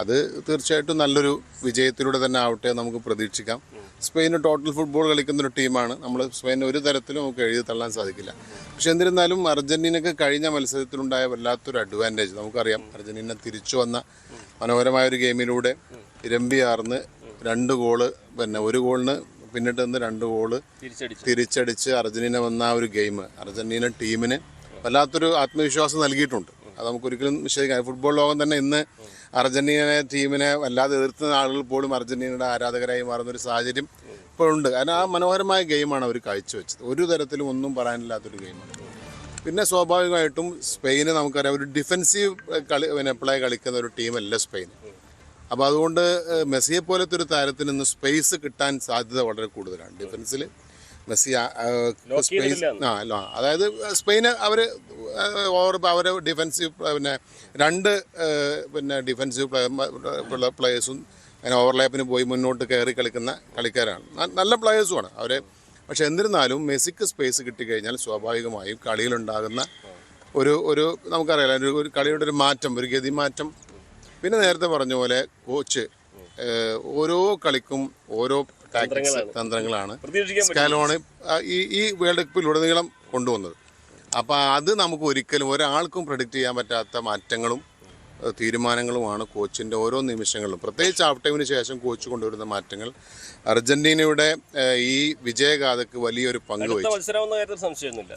അത് തീർച്ചയായിട്ടും നല്ലൊരു വിജയത്തിലൂടെ തന്നെ ആവട്ടെ നമുക്ക് പ്രതീക്ഷിക്കാം. സ്പെയിൻ ടോട്ടൽ ഫുട്ബോൾ കളിക്കുന്ന ഒരു ടീമാണ്. നമ്മൾ സ്പെയിൻ ഒരു തരത്തിലും നമുക്ക് എഴുതി തള്ളാൻ സാധിക്കില്ല. പക്ഷെ എന്നിരുന്നാലും അർജന്റീനക്ക് കഴിഞ്ഞ മത്സരത്തിലുണ്ടായ വല്ലാത്തൊരു അഡ്വാൻറ്റേജ് നമുക്കറിയാം. അർജന്റീന തിരിച്ചു വന്ന മനോഹരമായ ഒരു ഗെയിമിലൂടെ ഇരമ്പിയാർന്ന് 2 ഗോള്, ഒരു ഗോളിന് പിന്നിട്ട് നിന്ന് 2 ഗോള് തിരിച്ചടിച്ച് അർജന്റീന വന്ന ആ ഒരു ഗെയിം അർജന്റീന ടീമിന് വല്ലാത്തൊരു ആത്മവിശ്വാസം നൽകിയിട്ടുണ്ട്. അത് നമുക്കൊരിക്കലും വിശദീകരിക്കാം. ഫുട്ബോൾ ലോകം തന്നെ ഇന്ന് അർജന്റീന ടീമിനെ വല്ലാതെ എതിർത്തുന്ന ആളുകൾ പോലും അർജന്റീനയുടെ ആരാധകരായി മാറുന്നൊരു സാഹചര്യം ഇപ്പോഴുണ്ട്. കാരണം ആ മനോഹരമായ ഗെയിമാണ് അവർ കാഴ്ചവെച്ചത്. ഒരു തരത്തിലും ഒന്നും പറയാനില്ലാത്തൊരു ഗെയിമാണ്. പിന്നെ സ്വാഭാവികമായിട്ടും സ്പെയിന് നമുക്കറിയാം, ഒരു ഡിഫെൻസീവ് പ്ലേ കളിക്കുന്ന ഒരു ടീമല്ല സ്പെയിൻ. അപ്പോൾ അതുകൊണ്ട് മെസ്സിയെ പോലത്തെ ഒരു താരത്തിന് ഇന്ന് സ്പേസ് കിട്ടാൻ സാധ്യത വളരെ കൂടുതലാണ് ഡിഫൻസിൽ. മെസ്സി അതായത് സ്പെയിന് അവര് ഡിഫൻസീവ് 2 ഡിഫൻസീവ് പ്ലേയേഴ്സും അങ്ങനെ ഓവർലാപ്പിന് പോയി മുന്നോട്ട് കയറി കളിക്കുന്ന കളിക്കാരാണ്, നല്ല പ്ലേയേഴ്സുമാണ് അവരെ. പക്ഷെ എന്നിരുന്നാലും മെസ്സിക്ക് സ്പേസ് കിട്ടിക്കഴിഞ്ഞാൽ സ്വാഭാവികമായും കളിയിലുണ്ടാകുന്ന ഒരു നമുക്കറിയാലോ ഒരു കളിയുടെ ഒരു മാറ്റം, ഒരു ഗതിമാറ്റം. പിന്നെ നേരത്തെ പറഞ്ഞ പോലെ കോച്ച് ഓരോ കളിക്കും ഓരോ ടാക്ടിക്സ് തന്ത്രങ്ങളാണ് സ്കാലോണി ഈ വേൾഡ് കപ്പിലുടനീളം കൊണ്ടുവന്നത്. അപ്പോൾ അത് നമുക്ക് ഒരിക്കലും ഒരാൾക്കും പ്രഡിക്റ്റ് ചെയ്യാൻ പറ്റാത്ത മാറ്റങ്ങളും തീരുമാനങ്ങളുമാണ് കോച്ചിൻ്റെ ഓരോ നിമിഷങ്ങളിലും. പ്രത്യേകിച്ച് ഹാഫ് ടൈമിന് ശേഷം കോച്ച് കൊണ്ടുവരുന്ന മാറ്റങ്ങൾ അർജന്റീനയുടെ ഈ വിജയഗാഥയ്ക്ക് വലിയൊരു പങ്ക് വഹിച്ചു.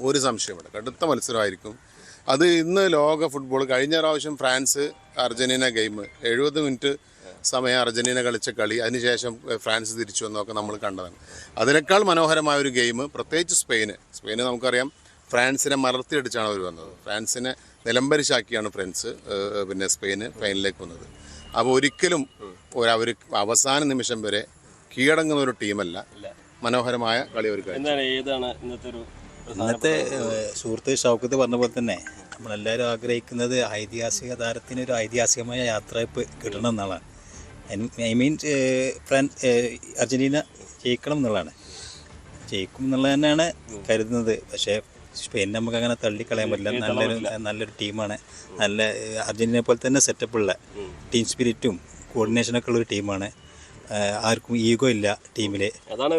ഒരു സംശയമില്ല, കടുത്ത മത്സരമായിരിക്കും അത്. ഇന്ന് ലോക ഫുട്ബോൾ കഴിഞ്ഞ പ്രാവശ്യം ഫ്രാൻസ് അർജന്റീന ഗെയിം 70 മിനിറ്റ് സമയം അർജന്റീന കളിച്ച കളി, അതിനുശേഷം ഫ്രാൻസ് തിരിച്ചു വന്നതൊക്കെ നമ്മൾ കണ്ടതാണ്. അതിനേക്കാൾ മനോഹരമായ ഒരു ഗെയിം പ്രത്യേകിച്ച് സ്പെയിന് നമുക്കറിയാം ഫ്രാൻസിനെ മലർത്തിയടിച്ചാണ് അവർ വന്നത്. ഫ്രാൻസിനെ നിലംപരിശാക്കിയാണ് സ്പെയിന് ഫൈനലിലേക്ക് വന്നത്. അപ്പോൾ ഒരിക്കലും അവർ അവസാന നിമിഷം വരെ കീഴടങ്ങുന്ന ഒരു ടീമല്ല. മനോഹരമായ കളി ഒരു ഇന്നത്തെ സുഹൃത്ത് ഷൗക്കത്ത് പറഞ്ഞ പോലെ തന്നെ നമ്മളെല്ലാവരും ആഗ്രഹിക്കുന്നത് ഐതിഹാസിക താരത്തിന് ഒരു ഐതിഹാസികമായ യാത്രയപ്പ് കിട്ടണം എന്നാണ്. ഐ മീൻ അർജൻറ്റീന ജയിക്കണം എന്നുള്ളതാണ്. ജയിക്കും എന്നുള്ളത് തന്നെയാണ് കരുതുന്നത്. പക്ഷേ സ്പെയിൻ നമുക്ക് അങ്ങനെ തള്ളിക്കളയാൻ പറ്റില്ല. നല്ലൊരു ടീമാണ്. നല്ല അർജൻറ്റീനയെ പോലെ തന്നെ സെറ്റപ്പുള്ള ടീം സ്പിരിറ്റും കോർഡിനേഷനൊക്കെ ഉള്ളൊരു ടീമാണ്. ആർക്കും ഈഗോ ഇല്ല ടീമിൽ. അതാണ്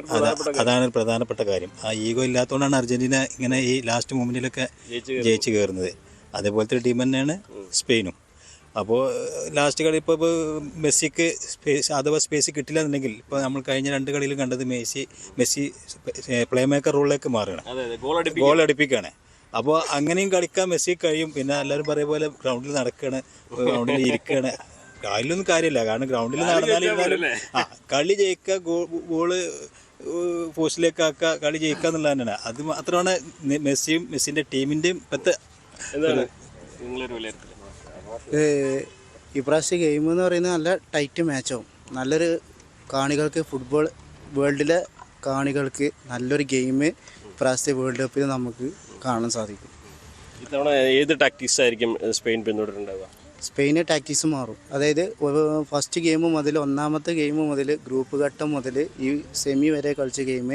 ഒരു പ്രധാനപ്പെട്ട കാര്യം. ആ ഈഗോ ഇല്ലാത്തതുകൊണ്ടാണ് അർജൻറ്റീന ഇങ്ങനെ ഈ ലാസ്റ്റ് മൊമെൻറ്റിലൊക്കെ ജയിച്ച് കയറുന്നത്. അതേപോലത്തെ ഒരു ടീം തന്നെയാണ് സ്പെയിനും. അപ്പോൾ ലാസ്റ്റ് കളി ഇപ്പോൾ മെസ്സിക്ക് അഥവാ സ്പേസ് കിട്ടില്ല എന്നുണ്ടെങ്കിൽ ഇപ്പോൾ നമ്മൾ കഴിഞ്ഞ 2 കളിയിലും കണ്ടത് മെസ്സി പ്ലേ മേക്കർ റോളിലേക്ക് മാറുകയാണ്, ഗോൾ അടിപ്പിക്കുകയാണ്. അപ്പോൾ അങ്ങനെയും കളിക്കാൻ മെസ്സി കഴിയും. പിന്നെ എല്ലാവരും പറയ പോലെ ഗ്രൗണ്ടിൽ നടക്കുകയാണ്, ഗ്രൗണ്ടിൽ ഇരിക്കുകയാണ്. അതിലൊന്നും കാര്യമില്ല. കാരണം ഗ്രൗണ്ടിൽ നടന്നാലും കളി ജയിക്കുക, ഗോള് പോസ്റ്റിലേക്ക് ആക്കുക, കളി ജയിക്കുക എന്നുള്ളത് തന്നെയാണ്. അത് മാത്രമാണ് മെസ്സിൻ്റെ ടീമിൻ്റെയും ഇപ്പോഴത്തെ. ഇപ്രാവശ്യം ഗെയിം എന്ന് പറയുന്നത് നല്ല ടൈറ്റ് മാച്ചാവും. നല്ലൊരു കാണികൾക്ക് ഫുട്ബോൾ വേൾഡിലെ കാണികൾക്ക് നല്ലൊരു ഗെയിം ഇപ്രാവശ്യത്തെ വേൾഡ് കപ്പിൽ നമുക്ക് കാണാൻ സാധിക്കും. ഇത്തവണ ഏത് ടാക്ടിക്സ് ആയിരിക്കും സ്പെയിൻ പിന്തുടരുന്നുണ്ടാവുക? സ്പെയിന് ടാക്ടിക്സ് മാറും. അതായത് ഫസ്റ്റ് ഗെയിം മുതൽ, ഒന്നാമത്തെ ഗെയിം മുതൽ, ഗ്രൂപ്പ് ഘട്ടം മുതൽ ഈ സെമി വരെ കളിച്ച ഗെയിം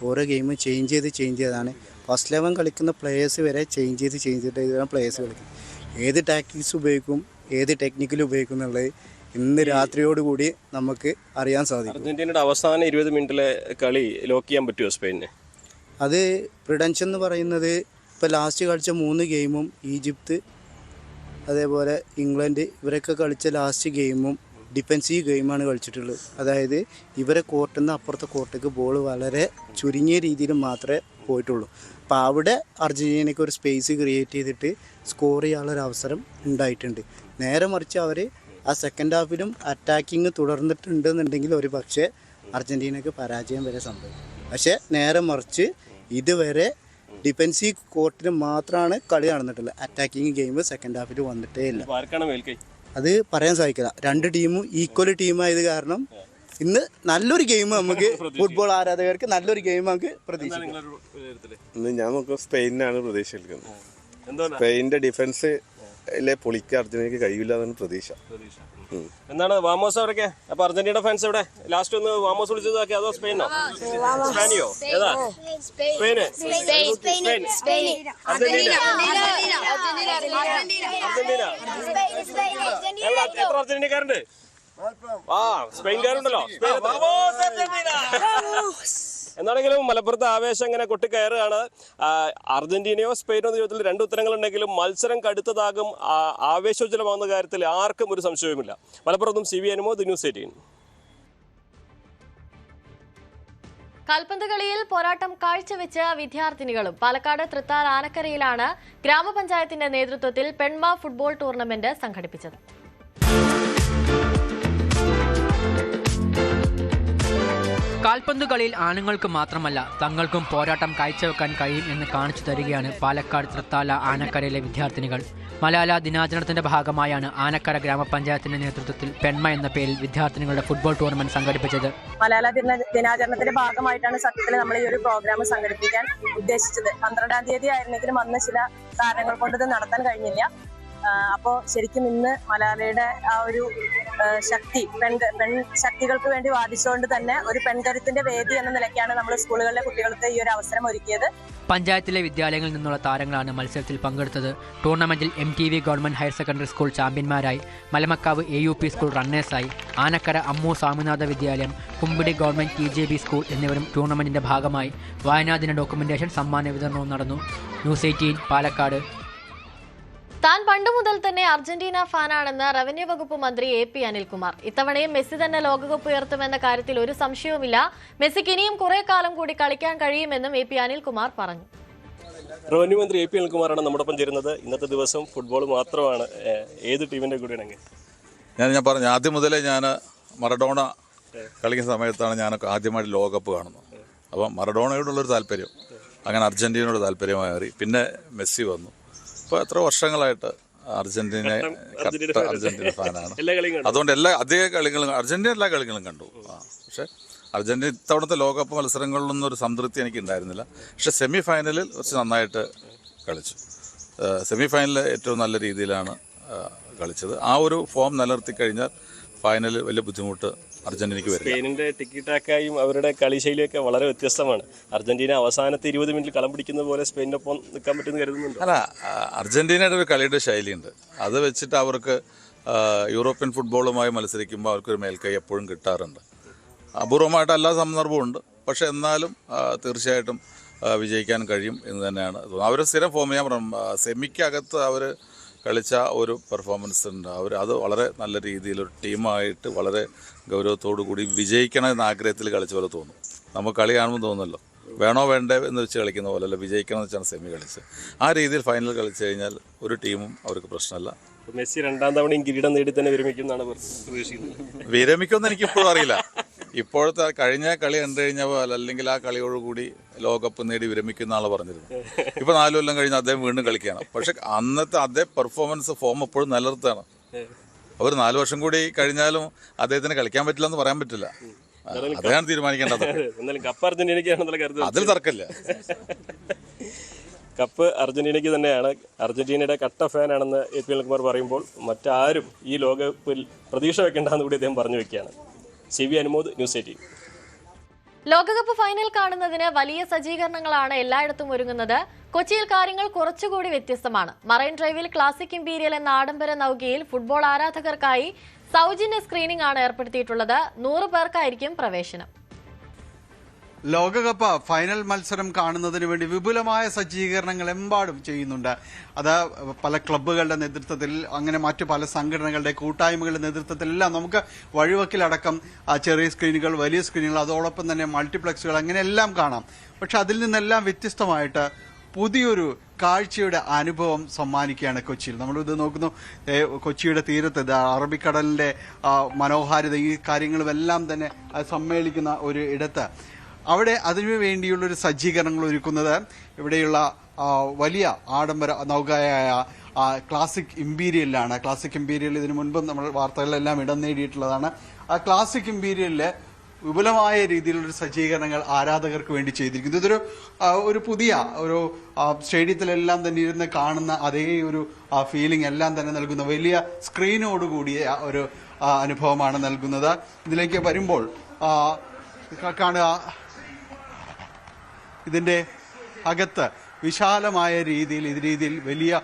ഓരോ ഗെയിം ചേഞ്ച് ചെയ്തതാണ്. ഫസ്റ്റ് 11 കളിക്കുന്ന പ്ലേയേഴ്സ് വരെ ചേഞ്ച് ചെയ്തിട്ടാണ് പ്ലേയേഴ്സ് കളിക്കുന്നത്. ഏത് ടാക്ടിക്സ് ഉപയോഗിക്കും, ഏത് ടെക്നിക്കൽ ഉപയോഗിക്കും എന്നുള്ളത് ഇന്ന് രാത്രിയോടുകൂടി നമുക്ക് അറിയാൻ സാധിക്കും. അർജന്റീനയുടെ അവസാന 20 മിനിറ്റിലെ കളി ലോക്ക് ചെയ്യാൻ പറ്റുമോ സ്പെയിന്? അത് പ്രിഡൻഷൻ എന്ന് പറയുന്നത് ഇപ്പോൾ ലാസ്റ്റ് കളിച്ച 3 ഗെയിമും ഈജിപ്ത്, അതേപോലെ ഇംഗ്ലണ്ട് ഇവരൊക്കെ കളിച്ച ലാസ്റ്റ് ഗെയിമും ഡിഫെൻസീവ് ഗെയിമാണ് കളിച്ചിട്ടുള്ളത്. അതായത് ഇവരെ കോർട്ടിൽ നിന്ന് അപ്പുറത്തെ കോർട്ടേക്ക് ബോൾ വളരെ ചുരുങ്ങിയ രീതിയിൽ മാത്രമേ പോയിട്ടുള്ളൂ. അപ്പോൾ അവിടെ അർജൻറ്റീനയ്ക്ക് ഒരു സ്പേസ് ക്രിയേറ്റ് ചെയ്തിട്ട് സ്കോർ ചെയ്യാനുള്ളൊരു അവസരം ഉണ്ടായിട്ടുണ്ട്. നേരെ മറിച്ച് അവർ ആ സെക്കൻഡ് ഹാഫിലും അറ്റാക്കിങ് തുടർന്നിട്ടുണ്ടെന്നുണ്ടെങ്കിൽ ഒരു പക്ഷേ അർജൻറ്റീനയ്ക്ക് പരാജയം വരെ സംഭവിക്കും. പക്ഷേ നേരെ മറിച്ച് ഇതുവരെ ഡിഫെൻസീവ് കോർട്ടിൽ മാത്രമാണ് കളി നടന്നിട്ടുള്ളത്. അറ്റാക്കിങ് ഗെയിം സെക്കൻഡ് ഹാഫിൽ വന്നിട്ടേ ഇല്ല. അത് പറയാൻ സാധിക്കില്ല. 2 ടീമും ഈക്വൽ ടീമായത് കാരണം ഇന്ന് നല്ലൊരു ഗെയിം നമുക്ക് ഫുട്ബോൾ ആരാധകർക്ക് നല്ലൊരു ഗെയിം നമുക്ക് പ്രതീക്ഷിക്കാം. ഇന്ന് ഞാൻ നോക്കുക സ്പെയിനാണ് പ്രതീക്ഷിക്കുന്നത്. സ്പെയിൻ്റെ ഡിഫൻസിലെ പൊളിക്ക് അർജന്റീനയ്ക്ക് കഴിയില്ല എന്നാണ് പ്രതീക്ഷ. എന്താണ് വാമോസ് അവരൊക്കെ? അപ്പൊ അർജന്റീന ഫാൻസ് എവിടെ? ലാസ്റ്റ് ഒന്ന് വാമോസ് വിളിച്ചതാക്കി, അതോ സ്പെയിനോ? സ്പാനിയോ? ഏതാ? സ്പെയിന്. എത്ര അർജന്റീനക്കാരുണ്ട്? സ്പെയിൻകാരുണ്ടല്ലോ. എന്നാണെങ്കിലും മലപ്പുറത്ത് ആവേശം ഇങ്ങനെ കൊട്ടിക്കയറുകയാണ്. അർജന്റീനയോ സ്പെയിനോ എന്ന ചോദ്യത്തിൽ 2 ഉത്തരങ്ങളുണ്ടെങ്കിലും മത്സരം കടുത്തതാകും, ആവേശോജ്വലമാകുന്ന കാര്യത്തിൽ ആർക്കും ഒരു സംശയവുമില്ല. മലപ്പുറത്തും CV അനുമോദ്, ന്യൂസ് 18. കാൽപന്ത് കളിയിൽ പോരാട്ടം കാഴ്ചവെച്ച വിദ്യാർത്ഥിനികളും. പാലക്കാട് തൃത്താല ആനക്കരയിലാണ് ഗ്രാമപഞ്ചായത്തിന്റെ നേതൃത്വത്തിൽ പെൺമ ഫുട്ബോൾ ടൂർണമെന്റ് സംഘടിപ്പിച്ചത്. കാൽപന്ത് കളിയിൽ ആണുങ്ങൾക്ക് മാത്രമല്ല തങ്ങൾക്കും പോരാട്ടം കാഴ്ചവെക്കാൻ കഴിയും എന്ന് കാണിച്ചു തരികയാണ് പാലക്കാട് തൃത്താല ആനക്കരയിലെ വിദ്യാർത്ഥിനികൾ. മലയാള ദിനാചരണത്തിന്റെ ഭാഗമായാണ് ആനക്കര ഗ്രാമപഞ്ചായത്തിന്റെ നേതൃത്വത്തിൽ പെൺമ എന്ന പേരിൽ വിദ്യാർത്ഥിനികളുടെ ഫുട്ബോൾ ടൂർണമെന്റ് സംഘടിപ്പിച്ചത്. മലയാള ദിനാചരണത്തിന്റെ ഭാഗമായിട്ടാണ് സത്യത്തിൽ നമ്മൾ ഈ ഒരു പ്രോഗ്രാം സംഘടിപ്പിക്കാൻ ഉദ്ദേശിച്ചത്. 12-ാം തീയതി ആയിരുന്നെങ്കിലും അന്ന് ചില കാരണങ്ങൾ കൊണ്ട് ഇത് നടത്താൻ കഴിഞ്ഞില്ല. അപ്പോൾ ശരിക്കും ഇന്ന് മലയാളിയുടെ ആ ഒരു ശക്തി, പെൺ ശക്തികൾക്ക് വേണ്ടി വാദിച്ചുകൊണ്ട് തന്നെ ഒരു പെൺകരുത്തിന്റെ വേദി എന്ന നിലയ്ക്കാണ് നമ്മൾ സ്കൂളുകളിലെ കുട്ടികൾക്ക് ഈ ഒരു അവസരം ഒരുക്കിയത്. പഞ്ചായത്തിലെ വിദ്യാലയങ്ങളിൽ നിന്നുള്ള താരങ്ങളാണ് മത്സരത്തിൽ പങ്കെടുത്തത്. ടൂർണമെന്റിൽ MTV government higher secondary school ചാമ്പ്യന്മാരായി, മലമക്കാവ് AUP സ്കൂൾ റണ്ണേഴ്സായി, Anakkara Ammu Swaminatha Vidyalayam, Kumbidi government TJB school എന്നിവരും ടൂർണമെന്റിന്റെ ഭാഗമായി. വായനാദിന ഡോക്യുമെന്റേഷൻ സമ്മാന വിതരണവും നടന്നു. ന്യൂസ് 18 പാലക്കാട്. താൻ പണ്ട് മുതൽ തന്നെ അർജന്റീന ഫാനാണെന്ന് റവന്യൂ വകുപ്പ് മന്ത്രി AP അനിൽകുമാർ. ഇത്തവണയും മെസ്സി തന്നെ ലോകകപ്പ് ഉയർത്തുമെന്ന കാര്യത്തിൽ ഒരു സംശയവുമില്ല. മെസ്സിക്ക് ഇനിയും കുറെ കാലം കൂടി കളിക്കാൻ കഴിയുമെന്നും AP അനിൽകുമാർ പറഞ്ഞു. റവന്യൂ മന്ത്രി AP അനിൽകുമാറാണ് നമ്മോടൊപ്പം ചേരുന്നത്. ഇന്നത്തെ ദിവസം ഫുട്ബോൾ മാത്രമാണ്. ഏത് ടീമിന്റെ കൂടെയാണെങ്കിൽ ഞാൻ പറഞ്ഞു, ആദ്യം മുതലേ ഞാൻ മറഡോണ കളിക്കുന്ന സമയത്താണ് ഞാൻ ആദ്യമായിട്ട് ലോകകപ്പ് കാണുന്നത്. അപ്പം മറഡോണയോടുള്ളൊരു താല്പര്യം, അങ്ങനെ അർജന്റീനയോട് താല്പര്യമായി മാറി. പിന്നെ മെസ്സി വന്നു. ഇപ്പോൾ എത്ര വർഷങ്ങളായിട്ട് അർജന്റീന ഫാനാണ്. അതുകൊണ്ട് അധിക കളികളും അർജന്റീന എല്ലാ കളികളും കണ്ടു. പക്ഷേ അർജന്റീന ഇത്തവണത്തെ ലോകകപ്പ് മത്സരങ്ങളിലൊന്നും ഒരു സംതൃപ്തി എനിക്ക് ഉണ്ടായിരുന്നില്ല. പക്ഷേ സെമി ഫൈനലിൽ കുറച്ച് നന്നായിട്ട് കളിച്ചു. സെമി ഫൈനലിൽ ഏറ്റവും നല്ല രീതിയിലാണ് കളിച്ചത്. ആ ഒരു ഫോം നിലനിർത്തി കഴിഞ്ഞാൽ ഫൈനലിൽ വലിയ ബുദ്ധിമുട്ട് അർജന്റീനയ്ക്ക് വരും. സ്പെയിനിന്റെ ടിക്കിടാക്കായും അവരുടെ കളിശൈലിയൊക്കെ വളരെ വ്യത്യസ്തമാണ്. അർജന്റീന അവസാനത്തെ 20 മിനിറ്റിൽ കളം പിടിക്കുന്നത് പോലെ സ്പെയിനൊപ്പം നിൽക്കാൻ പറ്റുമെന്ന് കരുതുന്നുണ്ട്. അല്ല, അർജന്റീനയുടെ ഒരു കളിയുടെ ശൈലിയുണ്ട്. അത് വെച്ചിട്ട് അവർക്ക് യൂറോപ്യൻ ഫുട്ബോളുമായി മത്സരിക്കുമ്പോൾ അവർക്കൊരു മേൽക്കൈ എപ്പോഴും കിട്ടാറുണ്ട്. അപൂർവമായിട്ട് എല്ലാ സന്ദർഭവും പക്ഷെ എന്നാലും തീർച്ചയായിട്ടും വിജയിക്കാൻ കഴിയും എന്ന് തന്നെയാണ് തോന്നുന്നത്. അവർ സ്ഥിരം ഫോം ചെയ്യാൻ സെമിക്കകത്ത് അവർ കളിച്ച ഒരു പെർഫോമൻസ് ഉണ്ട്. അത് വളരെ നല്ല രീതിയിൽ ഒരു ടീമായിട്ട് വളരെ ഗൗരവത്തോടു കൂടി വിജയിക്കണം എന്ന ആഗ്രഹത്തിൽ കളിച്ച പോലെ തോന്നും. നമുക്ക് കളി കാണുമ്പോൾ തോന്നുമല്ലോ, വേണോ വേണ്ടേ എന്ന് വെച്ച് കളിക്കുന്ന പോലെ അല്ല, വിജയിക്കണം എന്ന് വെച്ചാണ് സെമി കളിച്ച്. ആ രീതിയിൽ ഫൈനൽ കളിച്ചു കഴിഞ്ഞാൽ ഒരു ടീമും അവർക്ക് പ്രശ്നമല്ല. മെസ്സി 2ാം തവണയും കിരീടം നേടി തന്നെ വിരമിക്കുമെന്നാണ് പ്രതീക്ഷിക്കുന്നത്. വിരമിക്കുമെന്ന് എനിക്കിപ്പോഴും അറിയില്ല. ഇപ്പോഴത്തെ കഴിഞ്ഞ കളി കണ്ടു കഴിഞ്ഞാൽ അല്ലെങ്കിൽ ആ കളിയോടുകൂടി ലോകകപ്പ് നേടി വിരമിക്കുന്ന ആളെ പറഞ്ഞിരുന്നു. ഇപ്പോൾ 4 കൊല്ലം കഴിഞ്ഞ് അദ്ദേഹം വീണ്ടും കളിക്കുകയാണ്. പക്ഷെ അന്നത്തെ അതേ പെർഫോമൻസ് ഫോം എപ്പോഴും നിലനിർത്താണ്. അവർ 4 വർഷം കൂടി കഴിഞ്ഞാലും അദ്ദേഹത്തിന് കളിക്കാൻ പറ്റില്ല എന്ന് പറയാൻ പറ്റില്ല. അതാണ് തീരുമാനിക്കേണ്ടത്. അതിൽ തർക്കമില്ല. കപ്പ് അർജന്റീനയ്ക്ക് തന്നെയാണ്. അർജന്റീനയുടെ കട്ട ഫാനാണെന്ന് എ.പി. അനിൽകുമാർ പറയുമ്പോൾ മറ്റാരും ഈ ലോകകപ്പിൽ പ്രതീക്ഷ വെക്കേണ്ടെന്ന് കൂടി അദ്ദേഹം പറഞ്ഞു വെക്കുകയാണ്. CV Anumod, news 18. ലോകകപ്പ് ഫൈനൽ കാണുന്നതിന് വലിയ സജ്ജീകരണങ്ങളാണ് എല്ലായിടത്തും ഒരുങ്ങുന്നത്. കൊച്ചിയിൽ കാര്യങ്ങൾ കുറച്ചുകൂടി വ്യത്യസ്തമാണ്. മറൈൻ ഡ്രൈവിൽ ക്ലാസിക് ഇംപീരിയൽ എന്ന ആഡംബര നൌകയിൽ ഫുട്ബോൾ ആരാധകർക്കായി സൗജന്യ സ്ക്രീനിംഗ് ആണ് ഏർപ്പെടുത്തിയിട്ടുള്ളത്. 100 പേർക്കായിരിക്കും പ്രവേശനം. ലോകകപ്പ് ഫൈനൽ മത്സരം കാണുന്നതിന് വേണ്ടി വിപുലമായ സജ്ജീകരണങ്ങൾ എമ്പാടും ചെയ്യുന്നുണ്ട്. അത് പല ക്ലബ്ബുകളുടെ നേതൃത്വത്തിൽ, അങ്ങനെ മറ്റു പല സംഘടനകളുടെ കൂട്ടായ്മകളുടെ നേതൃത്വത്തിലെല്ലാം നമുക്ക് വഴിവക്കിലടക്കം ചെറിയ സ്ക്രീനുകൾ, വലിയ സ്ക്രീനുകൾ, അതോടൊപ്പം തന്നെ മൾട്ടിപ്ലക്സുകൾ, അങ്ങനെയെല്ലാം കാണാം. പക്ഷെ അതിൽ നിന്നെല്ലാം വ്യത്യസ്തമായിട്ട് പുതിയൊരു കാഴ്ചയുടെ അനുഭവം സമ്മാനിക്കുകയാണ് കൊച്ചിയിൽ. നമ്മളിത് നോക്കുന്നു, കൊച്ചിയുടെ തീരത്ത് അറബിക്കടലിന്റെ മനോഹാരിത, ഈ കാര്യങ്ങളുമെല്ലാം തന്നെ സമ്മേളിക്കുന്ന ഒരു ഇടത്ത് അവിടെ അതിനു വേണ്ടിയുള്ളൊരു സജ്ജീകരണങ്ങൾ ഒരുക്കുന്നത് ഇവിടെയുള്ള വലിയ ആഡംബര നൗകയായ ക്ലാസിക് ഇംപീരിയലിലാണ്. ക്ലാസിക് ഇംപീരിയൽ ഇതിനു മുൻപ് നമ്മൾ വാർത്തകളിലെല്ലാം ഇടം നേടിയിട്ടുള്ളതാണ്. ആ ക്ലാസിക് ഇംപീരിയലില് വിപുലമായ രീതിയിലുള്ള സജ്ജീകരണങ്ങൾ ആരാധകർക്ക് വേണ്ടി ചെയ്തിരിക്കുന്നു. ഇതൊരു ഒരു പുതിയ ഒരു സ്റ്റേഡിയത്തിലെല്ലാം തന്നെ ഇരുന്ന് കാണുന്ന അതേ ഒരു ഫീലിംഗ് എല്ലാം തന്നെ നൽകുന്ന വലിയ സ്ക്രീനോടുകൂടിയ ഒരു അനുഭവമാണ് നൽകുന്നത്. ഇതിലേക്ക് വരുമ്പോൾ കാണുക, ഇതിന്റെ അകത്ത് വിശാലമായ രീതിയിൽ വലിയ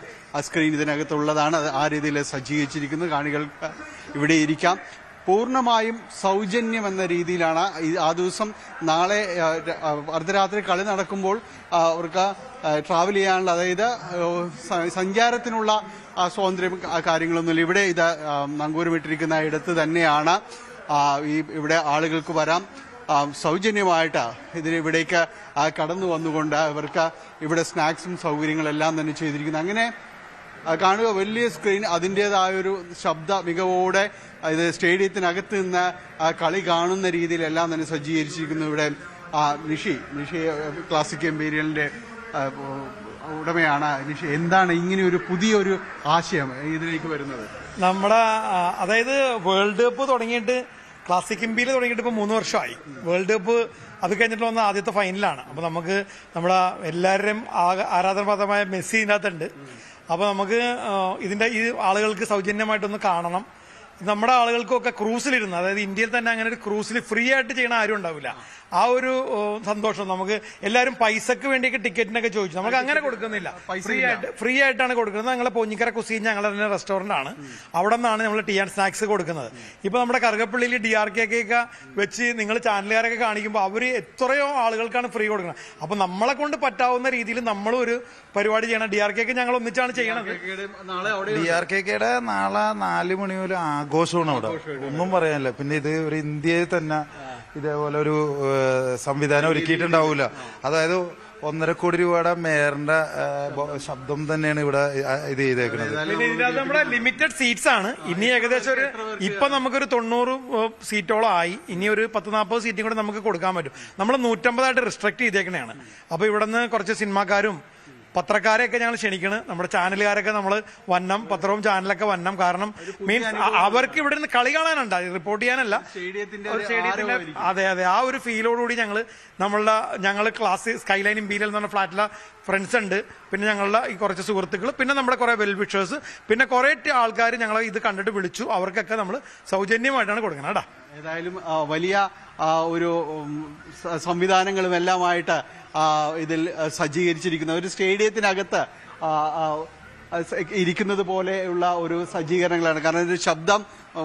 സ്ക്രീൻ ഇതിനകത്തുള്ളതാണ്. ആ രീതിയിൽ സജ്ജീകരിച്ചിരിക്കുന്നത്. കാണികൾക്ക് ഇവിടെ ഇരിക്കാം. പൂർണ്ണമായും സൗജന്യം എന്ന രീതിയിലാണ് ആ ദിവസം. നാളെ അർദ്ധരാത്രി കളി നടക്കുമ്പോൾ അവർക്ക് ട്രാവൽ ചെയ്യാനുള്ള, അതായത് സഞ്ചാരത്തിനുള്ള സ്വാതന്ത്ര്യം കാര്യങ്ങളൊന്നുമില്ല. ഇവിടെ ഇത് നങ്കൂരമിട്ടിരിക്കുന്ന ഇടത്ത് തന്നെയാണ് ഇവിടെ ആളുകൾക്ക് വരാം. സൗജന്യമായിട്ട് ഇവിടേക്ക് കടന്നു വന്നുകൊണ്ട് ഇവർക്ക് ഇവിടെ സ്നാക്സും സൗകര്യങ്ങളെല്ലാം തന്നെ ചെയ്തിരിക്കുന്നു. അങ്ങനെ കാണുക, വലിയ സ്ക്രീൻ, അതിൻ്റെതായൊരു ശബ്ദ മികവോടെ ഇത് സ്റ്റേഡിയത്തിനകത്ത് നിന്ന് കളി കാണുന്ന രീതിയിലെല്ലാം തന്നെ സജ്ജീകരിച്ചിരിക്കുന്നു. ഇവിടെ നിഷി ക്ലാസിക് ഇംപീരിയലിന്റെ ഉടമയാണ്. നിഷി, എന്താണ് ഇങ്ങനെ ഒരു പുതിയൊരു ആശയം ഇതിലേക്ക് വരുന്നത്? അതായത് വേൾഡ് കപ്പ് തുടങ്ങിയിട്ട്, ക്ലാസിക് ഇംപീരിയൽ തുടങ്ങിയിട്ട് ഇപ്പോൾ 3 വർഷമായി. വേൾഡ് കപ്പ് അത് കഴിഞ്ഞിട്ട് വന്ന ആദ്യത്തെ ഫൈനലാണ്. അപ്പോൾ നമുക്ക് നമ്മുടെ എല്ലാവരുടെയും ആരാധനാപാത്രമായ മെസ്സി ഇതിനകത്തുണ്ട്. അപ്പോൾ നമുക്ക് ഈ ആളുകൾക്ക് സൗജന്യമായിട്ടൊന്ന് കാണണം. നമ്മുടെ ആളുകൾക്കൊക്കെ ക്രൂസിലിരുന്ന്, അതായത് ഇന്ത്യയിൽ തന്നെ അങ്ങനെ ഒരു ക്രൂസിൽ ഫ്രീ ആയിട്ട് ചെയ്യണ ആരും ഉണ്ടാവില്ല. ആ ഒരു സന്തോഷം നമുക്ക് എല്ലാവരും പൈസക്ക് വേണ്ടിയൊക്കെ ടിക്കറ്റിനൊക്കെ ചോദിച്ചു. നമുക്ക് അങ്ങനെ കൊടുക്കുന്നില്ല, ഫ്രീ ആയിട്ടാണ് കൊടുക്കുന്നത്. ഞങ്ങളെ പൊഞ്ഞിക്കര കുസീൻ ഞങ്ങളുടെ തന്നെ റെസ്റ്റോറന്റ് ആണ്. അവിടെ നിന്നാണ് നമ്മൾ ടീ ആൻഡ് സ്നാക്സ് കൊടുക്കുന്നത്. ഇപ്പൊ നമ്മുടെ കറുകപ്പള്ളിയിൽ DRK ഒക്കെ വെച്ച് നിങ്ങൾ ചാനലുകാരൊക്കെ കാണിക്കുമ്പോൾ അവർ എത്രയോ ആളുകൾക്കാണ് ഫ്രീ കൊടുക്കുന്നത്. അപ്പൊ നമ്മളെ കൊണ്ട് പറ്റാവുന്ന രീതിയിൽ നമ്മളും ഒരു പരിപാടി ചെയ്യണം. DRK ഞങ്ങൾ ഒന്നിച്ചാണ് ചെയ്യണത്. DRKയുടെ നാളെ 4 മണി മുതൽ ആഘോഷമാണ് അവിടെ, ഒന്നും പറയാനില്ല. പിന്നെ ഇത് ഒരു ഇന്ത്യയിൽ തന്നെ ഇതേപോലെ ഒരു സംവിധാനം ഒരുക്കിയിട്ടുണ്ടാവൂല. അതായത് 1.5 കോടി രൂപയുടെ മേയറിന്റെ ശബ്ദം തന്നെയാണ് ഇവിടെ ഇത് ചെയ്തേക്കുന്നത്. നമ്മുടെ ലിമിറ്റഡ് സീറ്റ്സ് ആണ്. ഇനി ഏകദേശം ഇപ്പൊ നമുക്കൊരു 90 സീറ്റോളം ആയി. ഇനി ഒരു 10-40 സീറ്റും കൂടെ നമുക്ക് കൊടുക്കാൻ പറ്റും. നമ്മൾ 150 ആയിട്ട് റിസ്ട്രിക്ട് ചെയ്തേക്കണയാണ്. അപ്പൊ ഇവിടെ നിന്ന് കുറച്ച് സിനിമാക്കാരും പത്രക്കാരെയൊക്കെ ഞങ്ങൾ ക്ഷണിക്കണം. നമ്മുടെ ചാനലുകാരൊക്കെ നമ്മൾ വന്നം, പത്രവും ചാനലൊക്കെ വന്നം. കാരണം മീൻസ് അവർക്ക് ഇവിടെ നിന്ന് കളി കാണാനുണ്ട്, റിപ്പോർട്ട് ചെയ്യാനല്ല. സ്റ്റേഡിയത്തിന്റെ അതെ അതെ ആ ഒരു ഫീലോടുകൂടി ഞങ്ങൾ ക്ലാസ് സ്കൈലൈൻ ഇമ്പീരിയൽ എന്ന് പറഞ്ഞ ഫ്ലാറ്റിലെ ഫ്രണ്ട്സ് ഉണ്ട്, പിന്നെ ഞങ്ങളുടെ ഈ കുറച്ച് സുഹൃത്തുക്കൾ, പിന്നെ നമ്മുടെ കുറേ വെൽ വിഷേഴ്സ്, പിന്നെ കുറേ ആൾക്കാർ ഞങ്ങളെ ഇത് കണ്ടിട്ട് വിളിച്ചു. അവർക്കൊക്കെ നമ്മൾ സൗജന്യമായിട്ടാണ് കൊടുക്കുന്നത് കേട്ടോ. ഏതായാലും വലിയ ഒരു സംവിധാനങ്ങളും എല്ലാമായിട്ട് ഇതിൽ സജ്ജീകരിച്ചിരിക്കുന്ന ഒരു സ്റ്റേഡിയത്തിനകത്ത് ഇരിക്കുന്നത് പോലെയുള്ള ഒരു സജ്ജീകരണങ്ങളാണ്. കാരണം ഒരു ശബ്ദം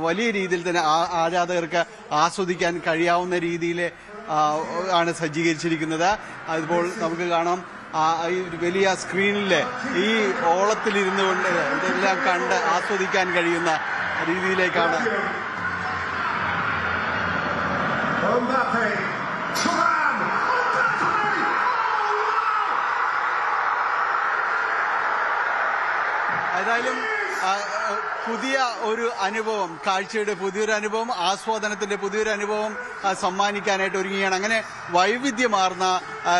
വലിയ രീതിയിൽ തന്നെ ആരാധകർക്ക് ആസ്വദിക്കാൻ കഴിയാവുന്ന രീതിയിൽ ആണ് സജ്ജീകരിച്ചിരിക്കുന്നത്. അതിപ്പോൾ നമുക്ക് കാണാം ഈ വലിയ സ്ക്രീനിൽ ഈ ഓളത്തിലിരുന്നു കൊണ്ട് ഇതെല്ലാം കണ്ട് ആസ്വദിക്കാൻ കഴിയുന്ന രീതിയിലേക്കാണ്. ഏതായാലും പുതിയ ഒരു അനുഭവം, കാഴ്ചയുടെ പുതിയൊരു അനുഭവം, ആസ്വാദനത്തിന്റെ പുതിയൊരു അനുഭവം സമ്മാനിക്കാനായിട്ട് ഒരുങ്ങിയാണ്. അങ്ങനെ വൈവിധ്യമാർന്ന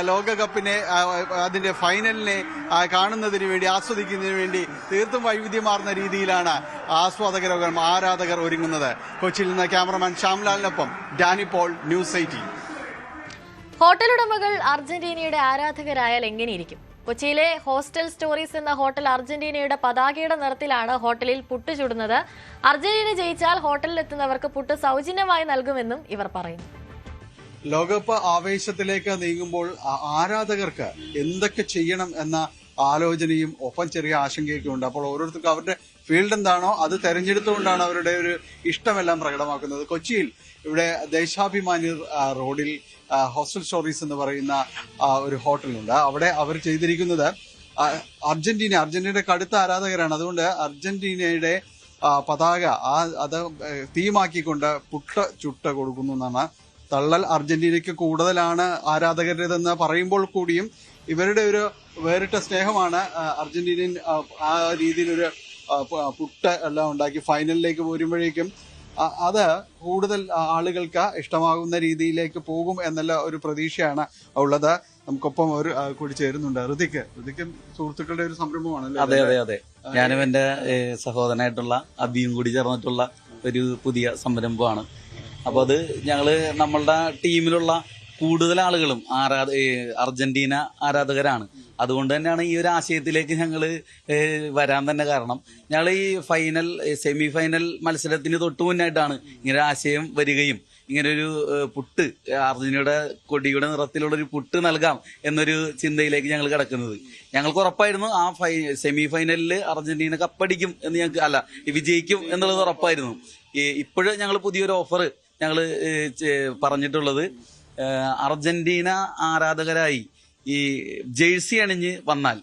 ലോകകപ്പിനെ, അതിന്റെ ഫൈനലിനെ കാണുന്നതിന് വേണ്ടി, ആസ്വദിക്കുന്നതിന് വേണ്ടി തീർത്തും വൈവിധ്യമാർന്ന രീതിയിലാണ് ആരാധകർ ഒരുങ്ങുന്നത്. കൊച്ചിയിൽ നിന്ന് ക്യാമറമാൻ ശ്യാംലാലിനൊപ്പം ഡാനി പോൾ, ന്യൂസ് 18. ഹോട്ടലുടമകൾ അർജന്റീനയുടെ ആരാധകരായാൽ എങ്ങനെയിരിക്കും? കൊച്ചിയിലെ ഹോസ്റ്റൽ സ്റ്റോറീസ് എന്ന ഹോട്ടൽ അർജന്റീനയുടെ പതാകയുടെ നിറത്തിലാണ് ഹോട്ടലിൽ പുട്ട് ചുടുന്നത്. അർജന്റീന ജയിച്ചാൽ ഹോട്ടലിലെത്തുന്നവർക്ക് പുട്ട് സൗജന്യമായി നൽകുമെന്നും ഇവർ പറയുന്നു. ലോകകപ്പ് ആവേശത്തിലേക്ക് നീങ്ങുമ്പോൾ ആരാധകർക്ക് എന്തൊക്കെ ചെയ്യണം എന്ന ആലോചനയും ഒപ്പം ചെറിയ ആശങ്കയൊക്കെ ഉണ്ട്. അപ്പോൾ ഓരോരുത്തർക്കും അവരുടെ ഫീൽഡ് എന്താണോ അത് തെരഞ്ഞെടുത്തുകൊണ്ടാണ് അവരുടെ ഒരു ഇഷ്ടമെല്ലാം പ്രകടമാക്കുന്നത്. കൊച്ചിയിൽ ഇവിടെ ദേശാഭിമാനി റോഡിൽ ഹോസ്റ്റൽ സ്റ്റോറീസ് എന്ന് പറയുന്ന ഒരു ഹോട്ടലുണ്ട്. അവിടെ അവർ ചെയ്തിരിക്കുന്നത് അർജന്റീനയുടെ കടുത്ത ആരാധകരാണ്. അതുകൊണ്ട് അർജന്റീനയുടെ പതാക അത് തീമാക്കിക്കൊണ്ട് ചുട്ട് കൊടുക്കുന്നു എന്നാണ്. തള്ളൽ അർജന്റീനയ്ക്ക് കൂടുതലാണ് ആരാധകരുടേതെന്ന് പറയുമ്പോൾ കൂടിയും ഇവരുടെ ഒരു വേറിട്ട സ്നേഹമാണ് അർജന്റീനൻ ആ രീതിയിലൊരു പുട്ട് എല്ലാം ഉണ്ടാക്കി ഫൈനലിലേക്ക് പോരുമ്പോഴേക്കും അത് കൂടുതൽ ആളുകൾക്ക് ഇഷ്ടമാകുന്ന രീതിയിലേക്ക് പോകും എന്നുള്ള ഒരു പ്രതീക്ഷയാണ് ഉള്ളത്. നമുക്കൊപ്പം ഒരു കൂടി ചേരുന്നുണ്ട് ഋതിക്ക് സുഹൃത്തുക്കളുടെ ഒരു സംരംഭമാണല്ലോ. അതെ അതെ അതെ ഞാനും എന്റെ സഹോദരനായിട്ടുള്ള അബിയും കൂടി ചേർന്നിട്ടുള്ള ഒരു പുതിയ സംരംഭമാണ്. അപ്പൊ അത് ഞങ്ങള് നമ്മളുടെ ടീമിലുള്ള കൂടുതൽ ആളുകളും അർജന്റീന ആരാധകരാണ്. അതുകൊണ്ട് തന്നെയാണ് ഈ ഒരു ആശയത്തിലേക്ക് ഞങ്ങൾ വരാൻ തന്നെ കാരണം. ഞങ്ങൾ ഈ സെമി ഫൈനൽ മത്സരത്തിന് തൊട്ടു മുന്നായിട്ടാണ് ഇങ്ങനെ ആശയം വരികയും ഇങ്ങനൊരു പുട്ട് അർജന്റീനയുടെ കൊടിയുടെ നിറത്തിലുള്ള ഒരു പുട്ട് നൽകാം എന്നൊരു ചിന്തയിലേക്ക് ഞങ്ങൾ കിടക്കുന്നത്. ഞങ്ങൾക്ക് ഉറപ്പായിരുന്നു ആ സെമി ഫൈനലിൽ അർജന്റീന കപ്പടിക്കും എന്ന് ഞങ്ങൾക്ക് വിജയിക്കും എന്നുള്ളത് ഉറപ്പായിരുന്നു. ഇപ്പോഴും ഞങ്ങൾ പുതിയൊരു ഓഫർ ഞങ്ങൾ പറഞ്ഞിട്ടുള്ളത്, അർജന്റീന ആരാധകരായി ഈ ജേഴ്സി അണിഞ്ഞ് വന്നാൽ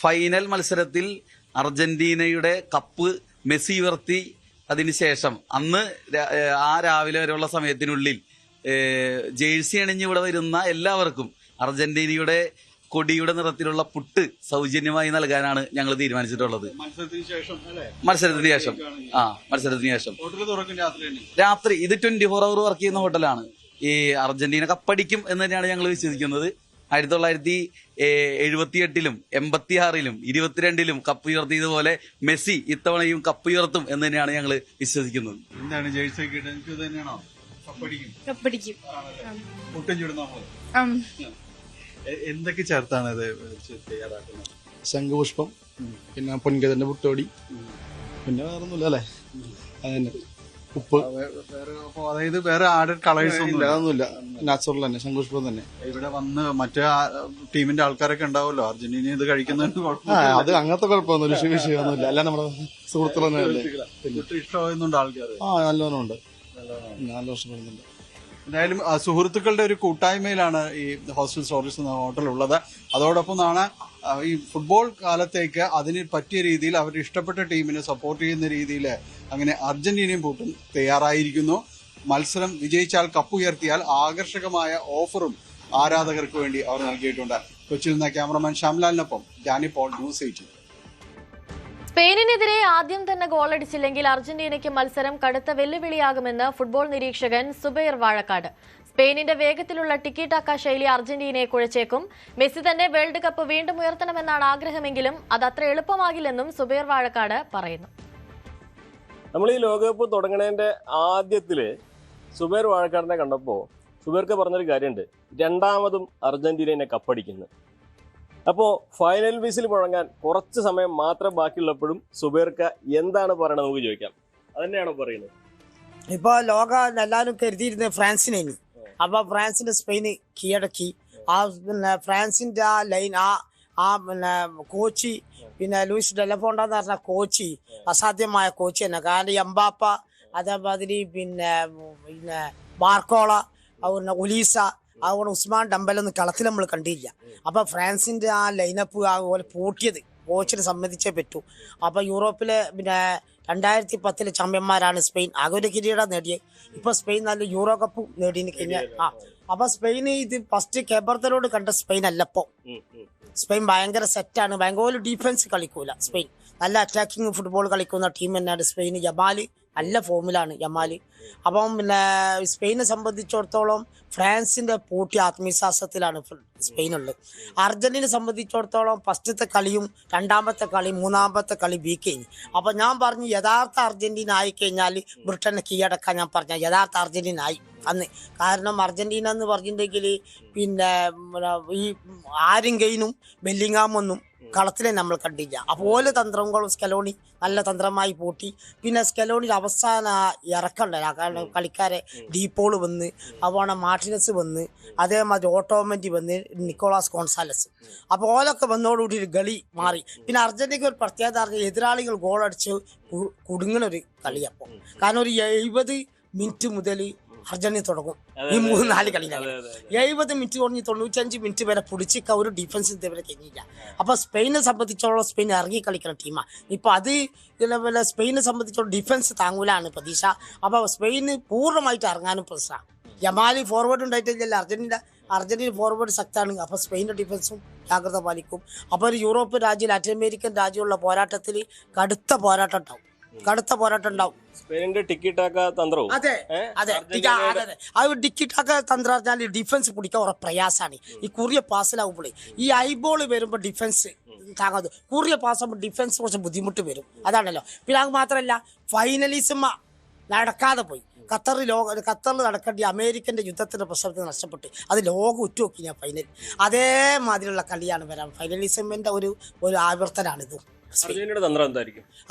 ഫൈനൽ മത്സരത്തിൽ അർജന്റീനയുടെ കപ്പ് മെസ്സി ഉയർത്തി അതിനുശേഷം അന്ന് രാവിലെ വരെയുള്ള സമയത്തിനുള്ളിൽ ജേഴ്സി അണിഞ്ഞ് ഇവിടെ വരുന്ന എല്ലാവർക്കും അർജന്റീനയുടെ കൊടിയുടെ നിറത്തിലുള്ള പുട്ട് സൗജന്യമായി നൽകാനാണ് ഞങ്ങൾ തീരുമാനിച്ചിട്ടുള്ളത്. മത്സരത്തിന് ശേഷം രാത്രി. ഇത് 24 hour വർക്ക് ചെയ്യുന്ന ഹോട്ടലാണ്. ഈ അർജന്റീന കപ്പടിക്കും എന്ന് തന്നെയാണ് ഞങ്ങൾ വിശ്വസിക്കുന്നത്. 1978-ലും 86-ലും 22-ലും കപ്പ് ഉയർത്തിയതുപോലെ മെസ്സി ഇത്തവണയും കപ്പ് ഉയർത്തും എന്ന് തന്നെയാണ് ഞങ്ങൾ വിശ്വസിക്കുന്നത്. എന്താണ് ജേഴ്സി തന്നെയാണോ? കപ്പടിക്കും. എന്തൊക്കെ ചേർത്താണ് ഇത് തയ്യാറാക്കുന്നത്? ശംഖുപുഷ്പം, പിന്നെ പൊൻകതിന്റെ പുട്ടോടി, പിന്നെ വേറൊന്നുമില്ല അല്ലേ, അതന്നെ. ഉപ്പ്, അതായത് വേറെ ആഡഡ് കളേഴ്സ് ഒന്നുമില്ല, നാച്ചുറൽ തന്നെ, ശംഖുപുഷ്പം തന്നെ. ഇവിടെ വന്ന് മറ്റേ ടീമിന്റെ ആൾക്കാരൊക്കെ ഉണ്ടാവുമല്ലോ, അർജന്റീന ഇത് കഴിക്കുന്നതിന് അത് അങ്ങനത്തെ കുഴപ്പമൊന്നുമില്ല, വിഷയമൊന്നുമില്ല. അല്ല നമ്മുടെ സുഹൃത്തുക്കൾ തന്നെ ഇഷ്ടമാകുന്നുണ്ട് ആൾക്കാർ. നല്ലോണം ഉണ്ട്, നല്ല ഇഷ്ടപ്പെടുന്നുണ്ട്. എന്തായാലും സുഹൃത്തുക്കളുടെ ഒരു കൂട്ടായ്മയിലാണ് ഈ ഹോസ്റ്റൽ സ്റ്റോറീസ് എന്ന ഹോട്ടൽ ഉള്ളത്. അതോടൊപ്പമാണ് ഈ ഫുട്ബോൾ കാലത്തേക്ക് അതിന് പറ്റിയ രീതിയിൽ അവർ ഇഷ്ടപ്പെട്ട ടീമിനെ സപ്പോർട്ട് ചെയ്യുന്ന രീതിയിൽ അങ്ങനെ അർജന്റീനയും പൂട്ടും തയ്യാറായിരിക്കുന്നു. മത്സരം വിജയിച്ചാൽ കപ്പ് ഉയർത്തിയാൽ ആകർഷകമായ ഓഫറും ആരാധകർക്ക് വേണ്ടി അവർ നൽകിയിട്ടുണ്ട്. കൊച്ചിയിൽ നിന്ന് ക്യാമറമാൻ ശ്യാംലാലിനൊപ്പം ഡാനി പോൾ, ന്യൂസ് 18. സ്പെയിനിനെതിരെ ആദ്യം തന്നെ ഗോളടിച്ചില്ലെങ്കിൽ അർജന്റീനയ്ക്ക് മത്സരം കടുത്ത വെല്ലുവിളിയാകുമെന്ന് ഫുട്ബോൾ നിരീക്ഷകൻ സുബൈർ വാഴക്കാട്. സ്പെയിനിന്റെ വേഗത്തിലുള്ള ടിക്കി ടാക്ക ശൈലി അർജന്റീനയെ കുഴച്ചേക്കും. മെസ്സി തന്നെ വേൾഡ് കപ്പ് വീണ്ടും ഉയർത്തണമെന്നാണ് ആഗ്രഹമെങ്കിലും അതത്ര എളുപ്പമാകില്ലെന്നും സുബൈർ വാഴക്കാട് പറയുന്നു. നമ്മൾ ഈ ലോകകപ്പ് തുടങ്ങണതിന്റെ ആദ്യത്തില് സുബൈർ വാഴക്കാടിനെ കണ്ടപ്പോൾ സുബൈർക്ക് പറഞ്ഞൊരു കാര്യമുണ്ട്, രണ്ടാമതും അർജന്റീനയെ കപ്പടിക്കുന്നു. അപ്പോൾ ഫൈനൽ വിസിൽ മുഴങ്ങാൻ കുറച്ച് സമയം മാത്രം ബാക്കിയുള്ളപ്പോഴും സുബൈർക്ക് എന്താണ് പറയണത് നമുക്ക് ചോദിക്കാം. അതന്നെയാണോ പറയുന്നത്? ഇപ്പൊ ലോകം എല്ലാവരും കരുതിയിരുന്നത് ഫ്രാൻസിനെ. അപ്പൊ ഫ്രാൻസിന്റെ സ്പെയിന് കീഴടക്കി. ആ പിന്നെ ഫ്രാൻസിന്റെ ആ ലൈൻ ആ പിന്നെ കോച്ച് പിന്നെ ലൂയിസ് ഡെലഫോണ്ട എന്ന് പറഞ്ഞ കോച്ച് അസാധ്യമായ കോച്ച് തന്നെ. കാരണം എംബാപ്പ അതേമാതിരി പിന്നെ ബാർക്കോള അതുപോലെ ഒലീസ അതുപോലെ ഉസ്മാൻ ഡംബലൊന്നും കളത്തിൽ നമ്മൾ കണ്ടില്ല. അപ്പൊ ഫ്രാൻസിന്റെ ആ ലൈനപ്പ് അതുപോലെ പൂട്ടിയത് കോച്ചിനെ സംബന്ധിച്ചേ പറ്റൂ. അപ്പൊ യൂറോപ്പിലെ പിന്നെ 2010 ചാമ്പ്യന്മാരാണ് സ്പെയിൻ. ആകെ ഒരു കിരീടം നേടിയത്. ഇപ്പൊ സ്പെയിൻ നല്ല യൂറോ കപ്പ് നേടിയെന്ന് കഴിഞ്ഞാൽ അപ്പൊ സ്പെയിൻ ഇത് ഫസ്റ്റ് കേബർത്തലോട് കണ്ട സ്പെയിൻ അല്ലപ്പോ. സ്പെയിൻ ഭയങ്കര സെറ്റാണ്, ഭയങ്കര ഡിഫൻസ് കളിക്കൂല. സ്പെയിൻ നല്ല അറ്റാക്കിങ് ഫുട്ബോൾ കളിക്കുന്ന ടീം തന്നെയാണ് സ്പെയിൻ. യമാല് നല്ല ഫോമിലാണ് യമാല്. അപ്പം പിന്നെ സ്പെയിനെ സംബന്ധിച്ചിടത്തോളം ഫ്രാൻസിന്റെ പൂട്ടി ആത്മവിശ്വാസത്തിലാണ് സ്പെയിനുള്ളത്. അർജന്റീനെ സംബന്ധിച്ചിടത്തോളം ഫസ്റ്റത്തെ കളിയും രണ്ടാമത്തെ കളി മൂന്നാമത്തെ കളി വീക്ക് കഴിഞ്ഞു. അപ്പൊ ഞാൻ പറഞ്ഞു യഥാർത്ഥ അർജന്റീന ആയിക്കഴിഞ്ഞാൽ ബ്രിട്ടനെ കീഴടക്കാൻ ഞാൻ പറഞ്ഞ യഥാർത്ഥ അർജന്റീന ആയി അന്ന്. കാരണം അർജന്റീന എന്ന് പറഞ്ഞിട്ടുണ്ടെങ്കിൽ പിന്നെ ഈ ആരിങ്കൈനും ബെല്ലിങ്ങാമൊന്നും കളത്തിലെ നമ്മൾ കണ്ടില്ല. അതുപോലെ തന്ത്രങ്ങളും സ്കലോണി നല്ല തന്ത്രമായി പൂട്ടി. പിന്നെ സ്കലോണിയിൽ അവസാന ഇറക്കണ്ടല്ലോ കളിക്കാരെ ഡീപ്പോള് വന്ന് അതുപോലെ മാർട്ടിനസ് വന്ന് അതേമാതിരി ഓട്ടോമെന്റ് വന്ന് നിക്കോളാസ് ഗോൺസാലസ്. അപ്പോൾ ഓലൊക്കെ വന്നതോടുകൂടി ഒരു കളി മാറി. പിന്നെ അർജന്റീനയ്ക്ക് ഒരു പ്രത്യേകത അറിഞ്ഞ എതിരാളികൾ ഗോളടിച്ച് കുടുങ്ങണ ഒരു കളിയപ്പോൾ. കാരണം ഒരു 70 മിനിറ്റ് മുതൽ അർജന്റീന തുടങ്ങും ഈ 3-4 കളിയിലാണ്. 70 മിനിറ്റ് തുടങ്ങി 95 മിനിറ്റ് വരെ പിടിച്ചിക്ക ഒരു ഡിഫൻസ് ഇതേവരെ കഴിഞ്ഞില്ല. അപ്പൊ സ്പെയിനെ സംബന്ധിച്ചോളം സ്പെയിൻ ഇറങ്ങി കളിക്കുന്ന ടീമാണ്. ഇപ്പൊ അത് ഇതേപോലെ സ്പെയിനെ സംബന്ധിച്ചോളം ഡിഫൻസ് താങ്ങൂലാണ് പ്രതീക്ഷ. അപ്പൊ സ്പെയിന് പൂർണ്ണമായിട്ട് ഇറങ്ങാനും പ്രശ്നമാണ്. യമാലി ഫോർവേഡ് ഉണ്ടായിട്ടില്ല. അർജന്റീന ഫോർവേഡ് ശക്തമാണ്. അപ്പൊ സ്പെയിനിന്റെ ഡിഫൻസും ജാഗ്രത പാലിക്കും. അപ്പൊ ഒരു യൂറോപ്യൻ രാജ്യം ലാറ്റിൻ അമേരിക്കൻ രാജ്യമുള്ള പോരാട്ടത്തിൽ കടുത്ത പോരാട്ടം ഉണ്ടാവും. സ്പെയിനിന്റെ ടിക്കി ടാക്ക തന്ത്രവും അതെ അത് ടിക്കി ടാക്ക തന്ത്രം പറഞ്ഞാൽ ഡിഫൻസ് പിടിക്കാൻ കുറെ പ്രയാസമാണ്. ഈ കുറിയ പാസിലാവുമ്പോഴേ ഈ ഐബോൾ വരുമ്പോൾ ഡിഫൻസ് താങ്ങാതെ കുറിയ പാസ്സാകുമ്പോൾ ഡിഫൻസ് കുറച്ച് ബുദ്ധിമുട്ട് വരും. അതാണല്ലോ. പിന്നെ അത് മാത്രമല്ല ഫൈനലിസം നടക്കാതെ പോയി. ഖത്തറിൽ നടക്കേണ്ട അമേരിക്കന്റെ യുദ്ധത്തിന്റെ പ്രശ്നത്തിൽ നഷ്ടപ്പെട്ട് അത് ലോകം ഉറ്റുനോക്കി ഞാൻ ഫൈനൽ. അതേമാതിരിയുള്ള കളിയാണ് വരാൻ. ഫൈനലിസമിന്റെ ഒരു ആവർത്തനാണിത്.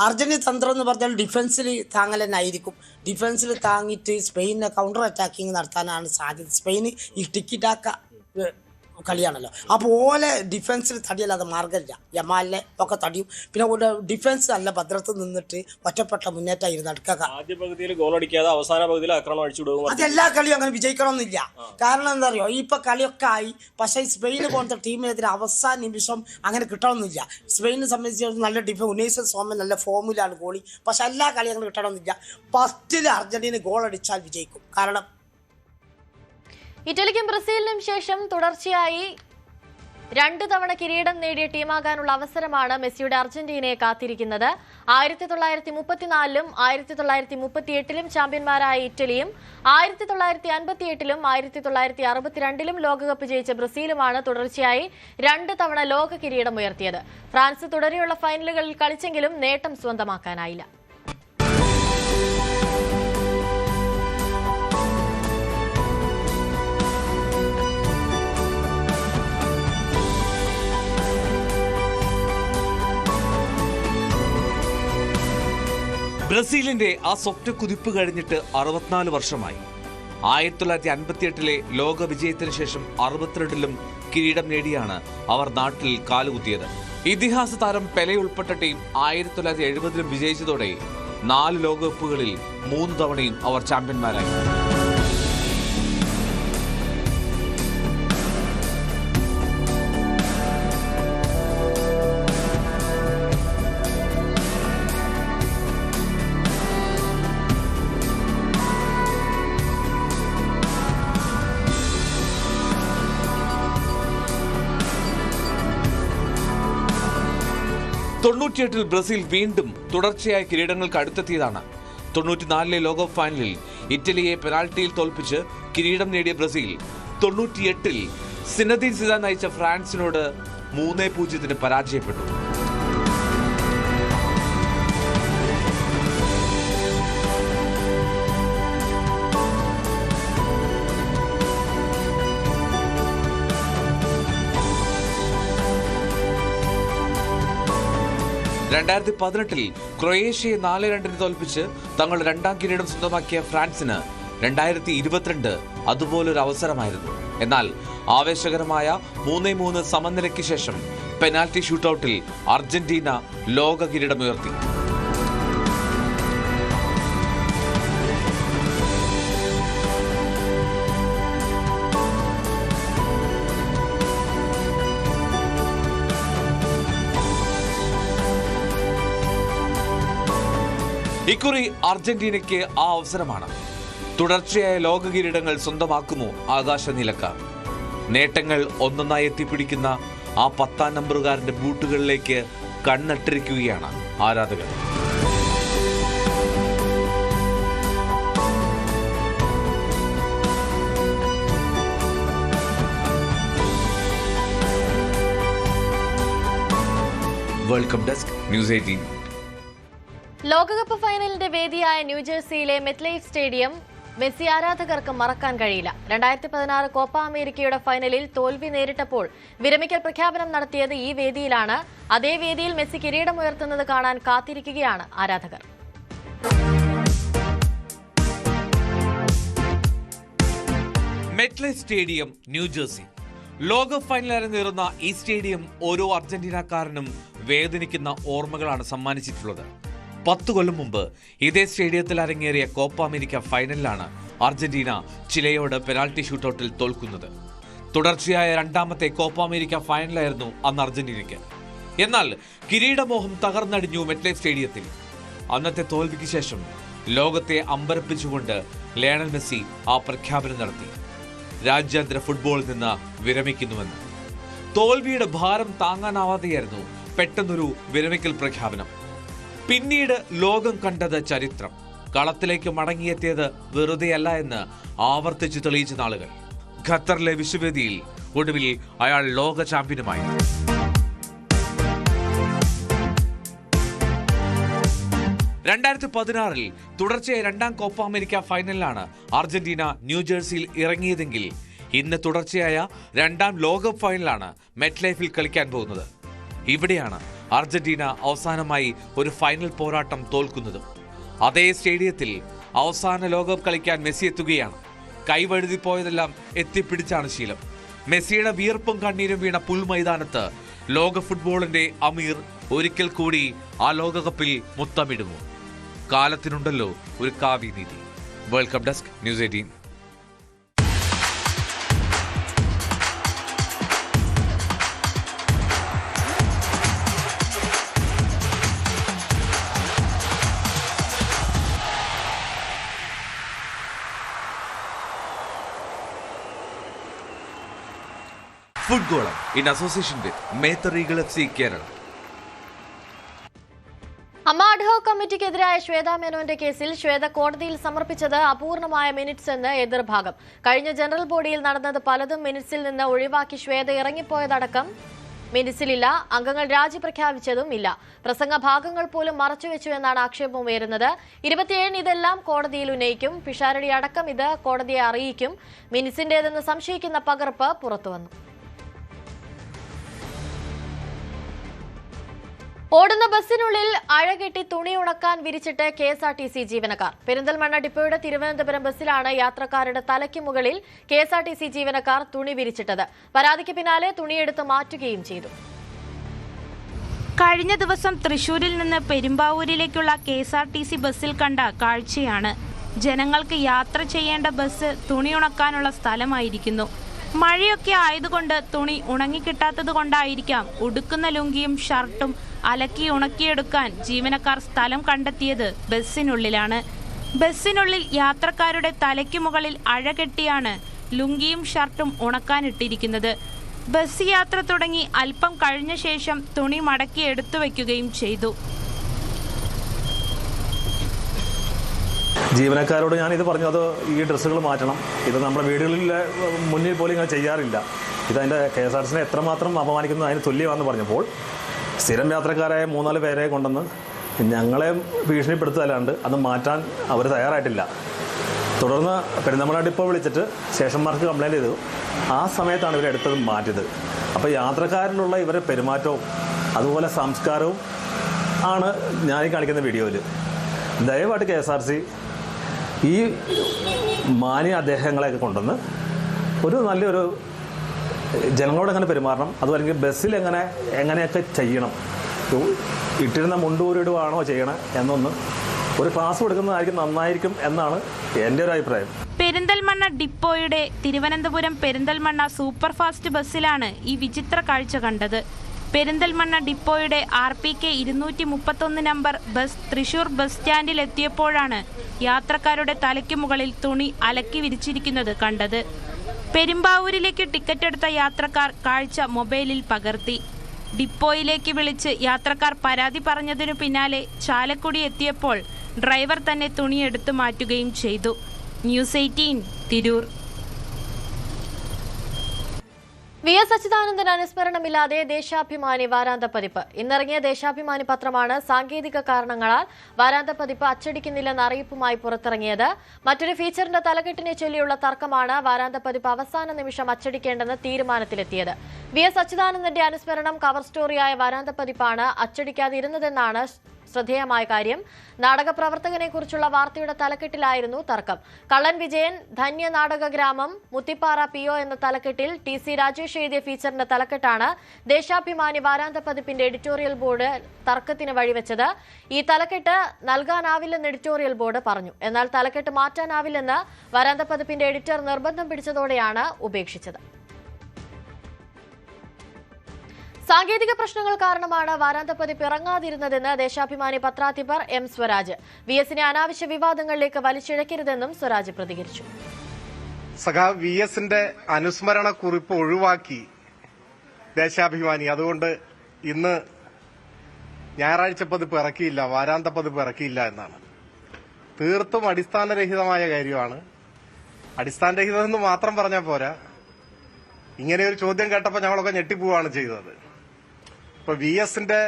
അർജന്റീന തന്ത്രം എന്ന് പറഞ്ഞാൽ ഡിഫൻസിൽ താങ്ങൽ തന്നെ ആയിരിക്കും. ഡിഫൻസിൽ താങ്ങിയിട്ട് സ്പെയിനെ കൗണ്ടർ അറ്റാക്കിങ് നടത്താനാണ് സാധ്യത. സ്പെയിന് ഈ ടിക്കി ടാക്ക കളിയാണല്ലോ. അപ്പോൾ ഓലെ ഡിഫൻസിൽ തടിയല്ലാതെ മാർഗമില്ല. യമാലിനെ ഒക്കെ തടിയും. പിന്നെ ഓരോ ഡിഫൻസ് നല്ല ഭദ്രത്തിൽ നിന്നിട്ട് ഒറ്റപ്പെട്ട മുന്നേറ്റമായിരുന്നു അടുക്കുക. ആദ്യ പകുതിയിൽ ഗോൾ അടിക്കാതെ അവസാന പകുതിയിൽ ആക്രമണം അടിച്ചുവിടും. അതെല്ലാ കളിയും അങ്ങനെ വിജയിക്കണമെന്നില്ല. കാരണം എന്താ അറിയോ, ഇപ്പൊ കളിയൊക്കെ ആയി. പക്ഷേ സ്പെയിന് പോലത്തെ ടീമിനെതിരെ അവസാന നിമിഷം അങ്ങനെ കിട്ടണമെന്നില്ല. സ്പെയിനെ സംബന്ധിച്ച് നല്ല ഉനൈസ് സോമൻ നല്ല ഫോമിലാണ് ഗോളി. പക്ഷെ എല്ലാ കളിയും അങ്ങനെ കിട്ടണമെന്നില്ല. ഫസ്റ്റിൽ അർജന്റീന ഗോൾ അടിച്ചാൽ വിജയിക്കും. കാരണം ഇറ്റലിക്കും ബ്രസീലിനും ശേഷം തുടർച്ചയായി 2 തവണ കിരീടം നേടിയ ടീമാകാനുള്ള അവസരമാണ് മെസ്സിയുടെ അർജന്റീനയെ കാത്തിരിക്കുന്നത്. 1934-ലും 1938-ലും ചാമ്പ്യന്മാരായ ഇറ്റലിയും 1958-ലും 1962-ലും ലോകകപ്പ് ജയിച്ച ബ്രസീലുമാണ് തുടർച്ചയായി 2 തവണ ലോക കിരീടം ഉയർത്തിയത്. ഫ്രാൻസ് തുടരെയുള്ള ഫൈനലുകളിൽ കളിച്ചെങ്കിലും നേട്ടം സ്വന്തമാക്കാനായില്ല. ബ്രസീലിന്റെ ആ സ്വപ്ന കുതിപ്പ് കഴിഞ്ഞിട്ട് 64 വർഷമായി. 1958-ലെ ലോക വിജയത്തിന് ശേഷം 62-ലും കിരീടം നേടിയാണ് അവർ നാട്ടിൽ കാലുകുത്തിയത്. ഇതിഹാസ താരം പെലെ ഉൾപ്പെട്ട ടീം 1970-ലും വിജയിച്ചതോടെ 4 ലോകകപ്പുകളിൽ 3 തവണയും അവർ ചാമ്പ്യന്മാരായി. ൽ ബ്രസീൽ വീണ്ടും തുടർച്ചയായ കിരീടങ്ങൾക്ക് അടുത്തെത്തിയതാണ്. 94-ലെ ലോകകപ്പ് ഫൈനലിൽ ഇറ്റലിയെ പെനാൽറ്റിയിൽ തോൽപ്പിച്ച് കിരീടം നേടിയ ബ്രസീൽ 98-ൽ സിനദീൻ സിദാൻ നയിച്ച ഫ്രാൻസിനോട് 3-0 പരാജയപ്പെട്ടു. ക്രൊയേഷ്യയെ 4-2 തോൽപ്പിച്ച് തങ്ങളുടെ 2ാം കിരീടം സ്വന്തമാക്കിയ ഫ്രാൻസിന് 2022 അതുപോലൊരു അവസരമായിരുന്നു. എന്നാൽ ആവേശകരമായ 3-3 സമനിലയ്ക്ക് ശേഷം പെനാൽറ്റി ഷൂട്ടൌട്ടിൽ അർജന്റീന ലോക കിരീടമുയർത്തി. ഇക്കുറി അർജന്റീനയ്ക്ക് ആ അവസരമാണ്. തുടർച്ചയായ ലോക കിരീടങ്ങൾ സ്വന്തമാക്കുമോ ആകാശനീലക്കാർ? നേട്ടങ്ങൾ ഒന്നൊന്നായി എത്തിപ്പിടിക്കുന്ന ആ 10ാം നമ്പറുകാരന്റെ ബൂട്ടുകളിലേക്ക് കണ്ണട്ടിരിക്കുകയാണ് ആരാധകർ. Welcome desk news 18. ലോകകപ്പ് ഫൈനലിന്റെ വേദിയായ ന്യൂജേഴ്സിയിലെ മെറ്റ്ലൈഫ് സ്റ്റേഡിയം മെസ്സി ആരാധകർക്ക് മറക്കാൻ കഴിയില്ല. 2016 കോപ്പ അമേരിക്കയുടെ ഫൈനലിൽ തോൽവി നേരിട്ടപ്പോൾ വിരമിക്കൽ പ്രഖ്യാപനം നടത്തിയത് ഈ വേദിയിലാണ്. അതേ വേദിയിൽ മെസ്സി കിരീടമുയർത്തുന്നത് കാണാൻ കാത്തിരിക്കുകയാണ് ആരാധകർ. MetLife stadium, New Jersey. ലോകകപ്പ് ഫൈനൽ അരങ്ങേറുന്ന ഈ സ്റ്റേഡിയം ഓരോ അർജന്റീനക്കാരനും വേദനിക്കുന്ന ഓർമ്മകളാണ് സമ്മാനിച്ചിട്ടുള്ളത്. 10 കൊല്ലം മുമ്പ് ഇതേ സ്റ്റേഡിയത്തിൽ അരങ്ങേറിയ കോപ്പ അമേരിക്ക ഫൈനലിലാണ് അർജന്റീന ചിലെയോട് പെനാൽറ്റി ഷൂട്ടൌട്ടിൽ തോൽക്കുന്നത്. തുടർച്ചയായ 2ാമത്തെ കോപ്പ അമേരിക്ക ഫൈനലായിരുന്നു അന്ന് അർജന്റീനയ്ക്ക്. എന്നാൽ കിരീടമോഹം തകർന്നടിഞ്ഞു മെറ്റ്ലൈഫ് സ്റ്റേഡിയത്തിൽ. അന്നത്തെ തോൽവിക്ക് ശേഷം ലോകത്തെ അമ്പരപ്പിച്ചുകൊണ്ട് ലയണൽ മെസ്സി ആ പ്രഖ്യാപനം നടത്തി. രാജ്യാന്തര ഫുട്ബോളിൽ നിന്ന് വിരമിക്കുന്നുവെന്ന്. തോൽവിയുടെ ഭാരം താങ്ങാനാവാതെയായിരുന്നു പെട്ടെന്നൊരു വിരമിക്കൽ പ്രഖ്യാപനം. പിന്നീട് ലോകം കണ്ടത് ചരിത്രം. കളത്തിലേക്ക് മടങ്ങിയെത്തിയത് വെറുതെയല്ല എന്ന് ആവർത്തിച്ചു തെളിയിച്ച നാളുകൾ. ഖത്തറിലെ വിശ്വവേദിയിൽ ഒടുവിൽ അയാൾ ലോക ചാമ്പ്യനുമായി. തുടർച്ചയായ 2ാം കോപ്പ അമേരിക്ക ഫൈനലിലാണ് അർജന്റീന ന്യൂജേഴ്സിയിൽ ഇറങ്ങിയതെങ്കിൽ ഇന്ന് തുടർച്ചയായ 2ാം ലോകകപ്പ് ഫൈനലാണ് മെറ്റ്ലൈഫിൽ കളിക്കാൻ പോകുന്നത്. ഇവിടെയാണ് അർജന്റീന അവസാനമായി ഒരു ഫൈനൽ പോരാട്ടം തോൽക്കുന്നത്. അതേ സ്റ്റേഡിയത്തിൽ അവസാന ലോകകപ്പ് കളിക്കാൻ മെസ്സി എത്തുകയാണ്. കൈവഴുതിപ്പോയതെല്ലാം എത്തിപ്പിടിച്ചാണ് ശീലം. മെസ്സിയുടെ വിയർപ്പും കണ്ണീരും വീണ പുൽമൈതാനത്ത് ലോക ഫുട്ബോളിന്റെ അമീർ ഒരിക്കൽ കൂടി ആ ലോകകപ്പിൽ മുത്തമിടുമോ? കാലത്തിനുണ്ടല്ലോ ഒരു കാവ്യനീതി. Welcome desk news 18. Football in association with Methar Eagle FC Kerala. അമാഡ്ഹോ കമ്മിറ്റിക്കെതിരായ ശ്വേത മേനോന്റെ കേസിൽ ശ്വേത കോടതിയിൽ സമർപ്പിച്ചത് അപൂർണമായ മിനിറ്റ്സ് എന്ന് എതിർഭാഗം. കഴിഞ്ഞ ജനറൽ ബോഡിയിൽ നടന്നത് പലതും മിനിറ്റ്സിൽ നിന്ന് ഒഴിവാക്കി ശ്വേത ഇറങ്ങിപ്പോയതടക്കം മിനിറ്റ്സിലില്ല. അംഗങ്ങൾ രാജി പ്രഖ്യാപിച്ചതും ഇല്ല. പ്രസംഗ ഭാഗങ്ങൾ പോലും മറച്ചുവെച്ചു എന്നാണ് ആക്ഷേപം ഉയരുന്നത്. 27 ഇതെല്ലാം കോടതിയിൽ ഉന്നയിക്കും. പിഷാരടി അടക്കം ഇത് കോടതിയെ അറിയിക്കും. മിനിറ്റ്സിന്റേതെന്ന് സംശയിക്കുന്ന പകർപ്പ് പുറത്തുവന്നു. ഓടുന്ന ബസ്സിനുള്ളിൽ അഴകെട്ടി തുണി ഉണക്കാൻ വിരിച്ചിട്ട് KSRTC ജീവനക്കാർ. പെരിന്തൽമണ്ണ ഡിപ്പോയുടെ തിരുവനന്തപുരം ബസ്സിലാണ് യാത്രക്കാരുടെ തലയ്ക്ക് മുകളിൽ KSRTC ജീവനക്കാർ തുണി വിരിച്ചിട്ടത്. പരാതിക്ക് പിന്നാലെ തുണിയെടുത്ത് മാറ്റുകയും ചെയ്തു. കഴിഞ്ഞ ദിവസം തൃശൂരിൽ നിന്ന് പെരുമ്പാവൂരിലേക്കുള്ള KSRTC ബസ്സിൽ കണ്ട കാഴ്ചയാണ്. ജനങ്ങൾക്ക് യാത്ര ചെയ്യേണ്ട ബസ് തുണി ഉണക്കാനുള്ള സ്ഥലമായിരിക്കുന്നു. മഴയൊക്കെ ആയതുകൊണ്ട് തുണി ഉണങ്ങിക്കിട്ടാത്തത് കൊണ്ടായിരിക്കാം ഉടുക്കുന്ന ലുങ്കിയും ഷർട്ടും അലക്കി ഉണക്കിയെടുക്കാൻ ജീവനക്കാർ സ്ഥലം കണ്ടെത്തിയത് ബസ്സിനുള്ളിലാണ്. ബസ്സിനുള്ളിൽ യാത്രക്കാരുടെ തലയ്ക്ക് മുകളിൽ അഴകെട്ടിയാണ് ലുങ്കിയും ഷർട്ടും ഉണക്കാനിട്ടിരിക്കുന്നത്. ബസ് യാത്ര തുടങ്ങി അല്പം കഴിഞ്ഞ ശേഷം തുണി മടക്കി എടുത്തു വയ്ക്കുകയും ചെയ്തു. ജീവനക്കാരോട് ഞാൻ ഇത് പറഞ്ഞു, അത് ഈ ഡ്രസ്സുകൾ മാറ്റണം, ഇത് നമ്മുടെ വീടുകളിൽ മുന്നിൽ പോലും ഇങ്ങനെ ചെയ്യാറില്ല, ഇതതിൻ്റെ KSRTCനെ എത്രമാത്രം അപമാനിക്കുന്നത് അതിന് തുല്യമാണെന്ന് പറഞ്ഞപ്പോൾ സ്ഥിരം യാത്രക്കാരായ 3-4 പേരെ കൊണ്ടുവന്ന് ഞങ്ങളെ ഭീഷണിപ്പെടുത്തല്ലാണ്ട് അത് മാറ്റാൻ അവർ തയ്യാറായിട്ടില്ല. തുടർന്ന് പെരിന്തൽമണ്ണ ഡിപ്പോ വിളിച്ചിട്ട് സ്റ്റേഷന്മാർക്ക് കംപ്ലയിൻറ്റ് ചെയ്തു. ആ സമയത്താണ് ഇവരെടുത്തത് മാറ്റിയത്. അപ്പോൾ യാത്രക്കാരിലുള്ള ഇവരുടെ പെരുമാറ്റവും അതുപോലെ സംസ്കാരവും ആണ് ഞാൻ കാണിക്കുന്ന വീഡിയോയിൽ. ദയവായിട്ട് KSRTC ഈ മാന്യ അദ്ദേഹങ്ങളെയൊക്കെ കൊണ്ടുവന്ന് ഒരു നല്ലൊരു ജനങ്ങളോട് എങ്ങനെ പെരുമാറണം, അതും അല്ലെങ്കിൽ ബസ്സിൽ എങ്ങനെയൊക്കെ ചെയ്യണം, ഇട്ടിരുന്ന മുണ്ടൂരിടുവാണോ ചെയ്യണം എന്നൊന്ന് ഒരു ക്ലാസ് കൊടുക്കുന്നതായിരിക്കും നന്നായിരിക്കും എന്നാണ് എൻ്റെ ഒരു അഭിപ്രായം. പെരിന്തൽമണ്ണ ഡിപ്പോയുടെ തിരുവനന്തപുരം പെരിന്തൽമണ്ണ സൂപ്പർ ഫാസ്റ്റ് ബസ്സിലാണ് ഈ വിചിത്ര കാഴ്ച കണ്ടത്. പെരിന്തൽമണ്ണ ഡിപ്പോയുടെ RPK 231 number bus Thrissur bus സ്റ്റാൻഡിൽ എത്തിയപ്പോഴാണ് യാത്രക്കാരുടെ തലയ്ക്ക് മുകളിൽ തുണി അലക്കി വിരിച്ചിരിക്കുന്നത് കണ്ടത്. പെരുമ്പാവൂരിലേക്ക് ടിക്കറ്റ് എടുത്ത യാത്രക്കാർ കാഴ്ച മൊബൈലിൽ പകർത്തി. ഡിപ്പോയിലേക്ക് വിളിച്ച് യാത്രക്കാർ പരാതി പറഞ്ഞതിനു പിന്നാലെ ചാലക്കുടി എത്തിയപ്പോൾ ഡ്രൈവർ തന്നെ തുണി എടുത്തു മാറ്റുകയും ചെയ്തു. ന്യൂസ് 18 തിരൂർ. VS അച്യുതാനന്ദൻ അനുസ്മരണമില്ലാതെ ദേശാഭിമാനി വാരാന്ത പതിപ്പ്. ഇന്നിറങ്ങിയ ദേശാഭിമാനി പത്രമാണ് സാങ്കേതിക കാരണങ്ങളാൽ വാരാന്ത പതിപ്പ് അച്ചടിക്കുന്നില്ലെന്ന അറിയിപ്പുമായി പുറത്തിറങ്ങിയത്. മറ്റൊരു ഫീച്ചറിന്റെ തലക്കെട്ടിനെ ചൊല്ലിയുള്ള തർക്കമാണ് വാരാന്ത പതിപ്പ് അവസാന നിമിഷം അച്ചടിക്കേണ്ടെന്ന തീരുമാനത്തിലെത്തിയത്. VS അച്യുതാനന്ദന്റെ അനുസ്മരണം കവർ സ്റ്റോറിയായ വാരാന്ത പതിപ്പാണ് അച്ചടിക്കാതിരുന്നതെന്നാണ് ശ്രദ്ധേയമായ കാര്യം. നാടക പ്രവർത്തകനെ കുറിച്ചുള്ള വാർത്തയുടെ തലക്കെട്ടിലായിരുന്നു തർക്കം. കള്ളൻ വിജയൻ, ധന്യ നാടക ഗ്രാമം, മുത്തിപ്പാറ PO എന്ന തലക്കെട്ടിൽ TC രാജേഷ് എഴുതിയ ഫീച്ചറിന്റെ തലക്കെട്ടാണ് ദേശാഭിമാനി വാരാന്ത പതിപ്പിന്റെ എഡിറ്റോറിയൽ ബോർഡ് തർക്കത്തിന് വഴിവെച്ചത്. ഈ തലക്കെട്ട് നൽകാനാവില്ലെന്ന് എഡിറ്റോറിയൽ ബോർഡ് പറഞ്ഞു. എന്നാൽ തലക്കെട്ട് മാറ്റാനാവില്ലെന്ന് വാരാന്ത പതിപ്പിന്റെ എഡിറ്റർ നിർബന്ധം പിടിച്ചതോടെയാണ് ഉപേക്ഷിച്ചത്. സാങ്കേതിക പ്രശ്നങ്ങൾ കാരണമാണ് വാരാന്ത പതിപ്പ് ഇറങ്ങാതിരുന്നതെന്ന് ദേശാഭിമാനി പത്രാധിപർ M സ്വരാജ്. VSനെ അനാവശ്യ വിവാദങ്ങളിലേക്ക് വലിച്ചിഴക്കരുതെന്നും സ്വരാജ് പ്രതികരിച്ചു. സഖാവ് VSന്റെ അനുസ്മരണ കുറിപ്പ് ഒഴിവാക്കി ദേശാഭിമാനി. അതുകൊണ്ട് ഇന്ന് ഞായറാഴ്ച പതിപ്പ് ഇറക്കിയില്ല, വാരാന്ത പതിപ്പ് ഇറക്കിയില്ല എന്നാണ്. തീർത്തും അടിസ്ഥാനരഹിതമായ കാര്യമാണ്. അടിസ്ഥാനരഹിതമെന്ന് മാത്രം പറഞ്ഞാൽ പോരാ, ഇങ്ങനെ ഒരു ചോദ്യം കേട്ടപ്പോൾ ഞങ്ങളൊക്കെ ഞെട്ടിപ്പോവാണ് ചെയ്തത്. ഇപ്പൊ VSന്റെ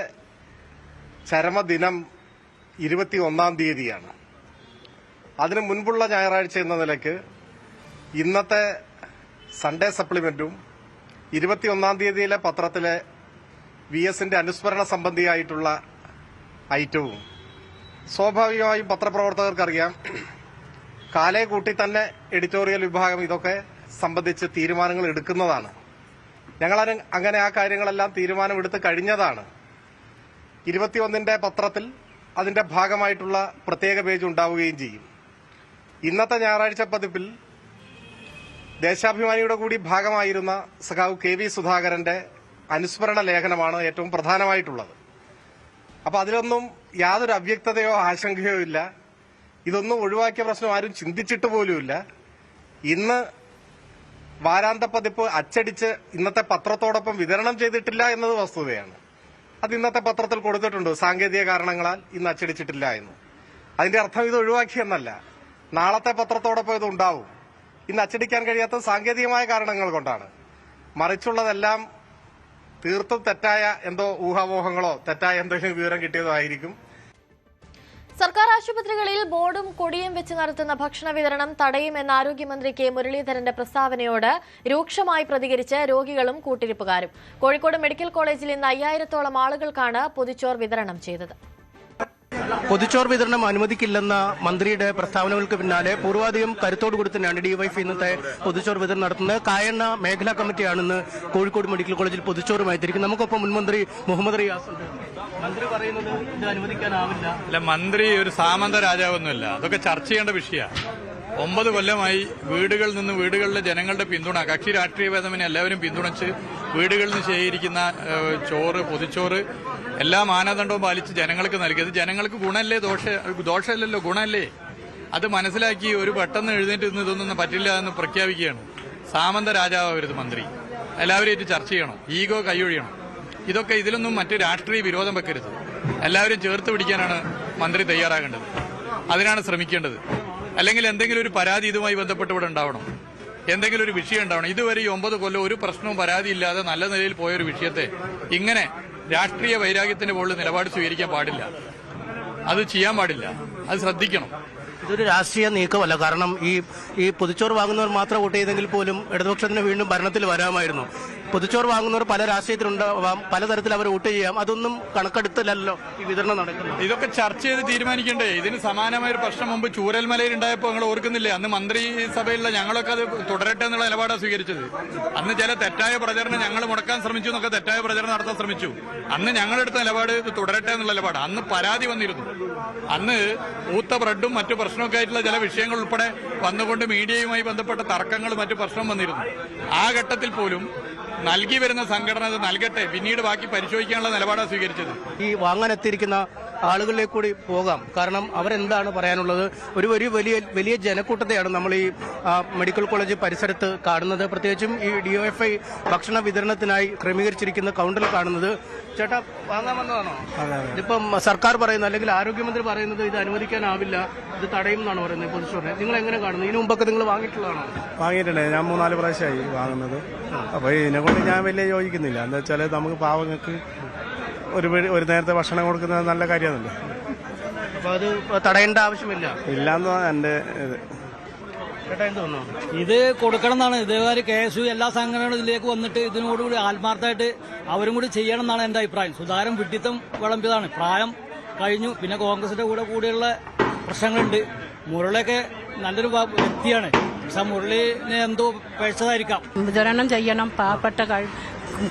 ചരമദിനം 21-ാം തീയതിയാണ്. അതിനു മുൻപുള്ള ഞായറാഴ്ച എന്ന നിലയ്ക്ക് ഇന്നത്തെ സൺഡേ സപ്ലിമെന്റും 21-ാം തീയതിയിലെ പത്രത്തിലെ VSന്റെ അനുസ്മരണ സംബന്ധിയായിട്ടുള്ള ഐറ്റവും സ്വാഭാവികമായും പത്രപ്രവർത്തകർക്കറിയാം. കാലേ കൂട്ടി തന്നെ എഡിറ്റോറിയൽ വിഭാഗം ഇതൊക്കെ സംബന്ധിച്ച് തീരുമാനങ്ങൾ എടുക്കുന്നതാണ്. ഞങ്ങൾ അങ്ങനെ ആ കാര്യങ്ങളെല്ലാം തീരുമാനമെടുത്ത് കഴിഞ്ഞതാണ്. 21ന്റെ പത്രത്തിൽ അതിന്റെ ഭാഗമായിട്ടുള്ള പ്രത്യേക പേജ് ഉണ്ടാവുകയും ചെയ്യും. ഇന്നത്തെ ഞായറാഴ്ച പതിപ്പിൽ ദേശാഭിമാനിയുടെ കൂടി ഭാഗമായിരുന്ന സഖാവ് KV സുധാകരന്റെ അനുസ്മരണ ലേഖനമാണ് ഏറ്റവും പ്രധാനമായിട്ടുള്ളത്. അപ്പൊ അതിലൊന്നും യാതൊരു അവ്യക്തതയോ ആശങ്കയോ ഇല്ല. ഇതൊന്നും ഒഴിവാക്കിയ പ്രശ്നം ആരും ചിന്തിച്ചിട്ട് പോലുമില്ല. ഇന്ന് വാരാന്ത പതിപ്പ് അച്ചടിച്ച് ഇന്നത്തെ പത്രത്തോടൊപ്പം വിതരണം ചെയ്തിട്ടില്ല എന്നത് വസ്തുതയാണ്. അത് ഇന്നത്തെ പത്രത്തിൽ കൊടുത്തിട്ടുണ്ട്. സാങ്കേതിക കാരണങ്ങളാൽ ഇന്ന് അച്ചടിച്ചിട്ടില്ല എന്ന്. അതിന്റെ അർത്ഥം ഇത് ഒഴിവാക്കിയെന്നല്ല. നാളത്തെ പത്രത്തോടൊപ്പം ഇത് ഉണ്ടാവും. ഇന്ന് അച്ചടിക്കാൻ കഴിയാത്ത സാങ്കേതികമായ കാരണങ്ങൾ കൊണ്ടാണ്. മറിച്ചുള്ളതെല്ലാം തീർത്തും തെറ്റായ എന്തോ ഊഹാപോഹങ്ങളോ തെറ്റായ എന്തെങ്കിലും വിവരം കിട്ടിയതോ ആയിരിക്കും. സർക്കാർ ആശുപത്രികളിൽ ബോർഡും കൊടിയും വെച്ച് നടത്തുന്ന ഭക്ഷണ വിതരണം തടയുമെന്ന ആരോഗ്യമന്ത്രി K മുരളീധരന്റെ പ്രസ്താവനയോട് രൂക്ഷമായി പ്രതികരിച്ച് രോഗികളും കൂട്ടിരിപ്പുകാരും. കോഴിക്കോട് മെഡിക്കൽ കോളേജിൽ ഇന്ന് 5000-ഓളം ആളുകൾക്കാണ് പൊതിച്ചോർ വിതരണം ചെയ്തത്. പൊതിച്ചോർ വിതരണം അനുവദിക്കില്ലെന്ന മന്ത്രിയുടെ പ്രസ്താവനകൾക്ക് പിന്നാലെ പൂർവാധികം കരുത്തോട് കൊടുത്ത് DYFI ഇന്നത്തെ പൊതിച്ചോർ വിതരണം നടത്തുന്നത്. കായണ്ണ മേഖലാ കമ്മിറ്റിയാണെന്ന് കോഴിക്കോട് മെഡിക്കൽ കോളേജിൽ പൊതിച്ചോറുമായി തിരിക്കും. നമുക്കൊപ്പം മുൻമന്ത്രി മുഹമ്മദ് റിയാസ് ഉണ്ട്. മന്ത്രി പറയുന്നത് ഇത് അനുവദിക്കാനാവില്ല. അല്ല, മന്ത്രി ഒരു സാമന്ത രാജാവൊന്നുമല്ല. അതൊക്കെ ചർച്ച ചെയ്യേണ്ട വിഷയമാണ്. 9 കൊല്ലമായി വീടുകളിൽ നിന്ന് വീടുകളിലെ ജനങ്ങളുടെ പിന്തുണ, കക്ഷി രാഷ്ട്രീയ ഭേദമന്യേ എല്ലാവരും പിന്തുണച്ച് വീടുകളിൽ നിന്ന് ശേഖരിക്കുന്ന ചോറ്, പൊതിച്ചോറ് എല്ലാ മാനദണ്ഡവും പാലിച്ച് ജനങ്ങൾക്ക് നൽകിയത് ജനങ്ങൾക്ക് ഗുണമല്ലേ, ദോഷമല്ലല്ലോ, ഗുണമല്ലേ? അത് മനസ്സിലാക്കി ഒരു പെട്ടെന്ന് എഴുന്നേറ്റ് നിന്ന് ഇതൊന്നും പറ്റില്ല എന്ന് പ്രഖ്യാപിക്കുകയാണ്. സാമന്ത രാജാവരുത് മന്ത്രി. എല്ലാവരും ചർച്ച ചെയ്യണം, ഈഗോ കൈയൊഴിയണം. ഇതൊക്കെ ഇതിലൊന്നും മറ്റ് രാഷ്ട്രീയ വിരോധം വെക്കരുത്. എല്ലാവരും ചേർത്ത് പിടിക്കാനാണ് മന്ത്രി തയ്യാറാകേണ്ടത്. അതിനാണ് ശ്രമിക്കേണ്ടത്. അല്ലെങ്കിൽ എന്തെങ്കിലും ഒരു പരാതി ഇതുമായി ബന്ധപ്പെട്ട് ഇവിടെ ഉണ്ടാവണം, എന്തെങ്കിലും ഒരു വിഷയം ഉണ്ടാവണം. ഇതുവരെ ഈ 9 കൊല്ലം ഒരു പ്രശ്നവും പരാതിയില്ലാതെ നല്ല നിലയിൽ പോയൊരു വിഷയത്തെ ഇങ്ങനെ രാഷ്ട്രീയ വൈരാഗ്യത്തിന്റെ മുകളിൽ നിലപാട് സ്വീകരിക്കാൻ പാടില്ല. അത് ചെയ്യാൻ പാടില്ല, അത് ശ്രദ്ധിക്കണം. ഇതൊരു രാഷ്ട്രീയ നീക്കമല്ല. കാരണം ഈ പൊതിച്ചോറ് വാങ്ങുന്നവർ മാത്രം വോട്ട് ചെയ്തെങ്കിൽ പോലും ഇടതുപക്ഷത്തിന് വീണ്ടും ഭരണത്തിൽ വരാമായിരുന്നു. പൊതിച്ചോറ് വാങ്ങുന്നവർ പല രാഷ്ട്രീയത്തിലുണ്ടാവാം, പലതരത്തിൽ അവർ വോട്ട് ചെയ്യാം. അതൊന്നും കണക്കെടുത്തില്ലല്ലോ ഈ വിതരണം നടക്കുന്നത്. ഇതൊക്കെ ചർച്ച ചെയ്ത് തീരുമാനിക്കണ്ടേ? ഇതിന് സമാനമായ ഒരു പ്രശ്നം മുമ്പ് ചൂരൽമലയിൽ ഉണ്ടായപ്പോൾ നിങ്ങൾ ഓർക്കുന്നില്ലേ? അന്ന് മന്ത്രിസഭയിലുള്ള ഞങ്ങളൊക്കെ അത് തുടരട്ടെ എന്നുള്ള നിലപാടാണ് സ്വീകരിച്ചത്. അന്ന് ചില തെറ്റായ പ്രചരണം ഞങ്ങൾ മുടക്കാൻ ശ്രമിച്ചു എന്നൊക്കെ തെറ്റായ പ്രചരണം നടത്താൻ ശ്രമിച്ചു. അന്ന് ഞങ്ങളെടുത്ത നിലപാട് ഇത് തുടരട്ടെ എന്നുള്ള നിലപാട്. അന്ന് പരാതി വന്നിരുന്നു. അന്ന് ഊത്ത ബ്രെഡും മറ്റു പ്രശ്നമൊക്കെ ആയിട്ടുള്ള ചില വിഷയങ്ങൾ ഉൾപ്പെടെ വന്നുകൊണ്ട് മീഡിയയുമായി ബന്ധപ്പെട്ട തർക്കങ്ങൾ മറ്റു പ്രശ്നം വന്നിരുന്നു. ആ ഘട്ടത്തിൽ പോലും നൽകി വരുന്ന സംഘടന അത് നൽകട്ടെ, പിന്നീട് ബാക്കി പരിശോധിക്കാനുള്ള നിലപാടാണ് സ്വീകരിച്ചത്. ഈ വാങ്ങാനെത്തിയിരിക്കുന്ന ആളുകളിലേക്ക് കൂടി പോകാം. കാരണം അവരെന്താണ് പറയാനുള്ളത്? ഒരു വലിയ ജനക്കൂട്ടത്തെയാണ് നമ്മൾ ഈ മെഡിക്കൽ കോളേജ് പരിസരത്ത് കാണുന്നത്. പ്രത്യേകിച്ചും ഈ DYFI ഭക്ഷണ വിതരണത്തിനായി ക്രമീകരിച്ചിരിക്കുന്ന കൗണ്ടറിൽ കാണുന്നത്. ചേട്ടാ, വാങ്ങാൻ വന്നതാണോ? ഇതിപ്പം സർക്കാർ പറയുന്നത്, അല്ലെങ്കിൽ ആരോഗ്യമന്ത്രി പറയുന്നത് ഇത് അനുവദിക്കാനാവില്ല, ഇത് തടയും എന്നാണ് പറയുന്നത് പൊതുച്ചോറിനെ. നിങ്ങൾ എങ്ങനെ കാണുന്നു? ഇതിനു മുമ്പൊക്കെ നിങ്ങൾ വാങ്ങിയിട്ടുള്ളതാണോ? വാങ്ങിയിട്ടുണ്ട്. ഞാൻ 3-4 പ്രാവശ്യമായി വാങ്ങുന്നത്. അപ്പോൾ ഇതിനെക്കൊണ്ട് ഞാൻ വലിയ യോജിക്കുന്നില്ല. എന്താ വെച്ചാൽ നമുക്ക് പാവങ്ങൾക്ക് ഒരു നേരത്തെ ഭക്ഷണം കൊടുക്കുന്നത് നല്ല കാര്യമാണല്ലോ. അപ്പോൾ അത് തടയേണ്ട ആവശ്യമില്ല ഇല്ലാന്ന് എൻ്റെ ഇത്. ചേട്ടാ, എന്ത് തോന്നുന്നു? ഇത് കൊടുക്കണം എന്നാണ്. ഇതേമാതിരി KSU എല്ലാ സംഘടനകളും ഇതിലേക്ക് വന്നിട്ട് ഇതിനോടുകൂടി ആത്മാർത്ഥമായിട്ട് അവരും കൂടി ചെയ്യണം എന്നാണ് എൻ്റെ അഭിപ്രായം. സുധാകരൻ വിഡ്ഢിത്തം വിളമ്പിയതാണ്. പ്രായം കഴിഞ്ഞു, പിന്നെ കോൺഗ്രസിന്റെ കൂടെയുള്ള പ്രശ്നങ്ങളുണ്ട്. മുരളിയൊക്കെ നല്ലൊരു വ്യക്തിയാണ്, പക്ഷെ മുരളിനെ എന്തോ പഴിച്ചതായിരിക്കാം. വിതരണം ചെയ്യണം. പാവപ്പെട്ട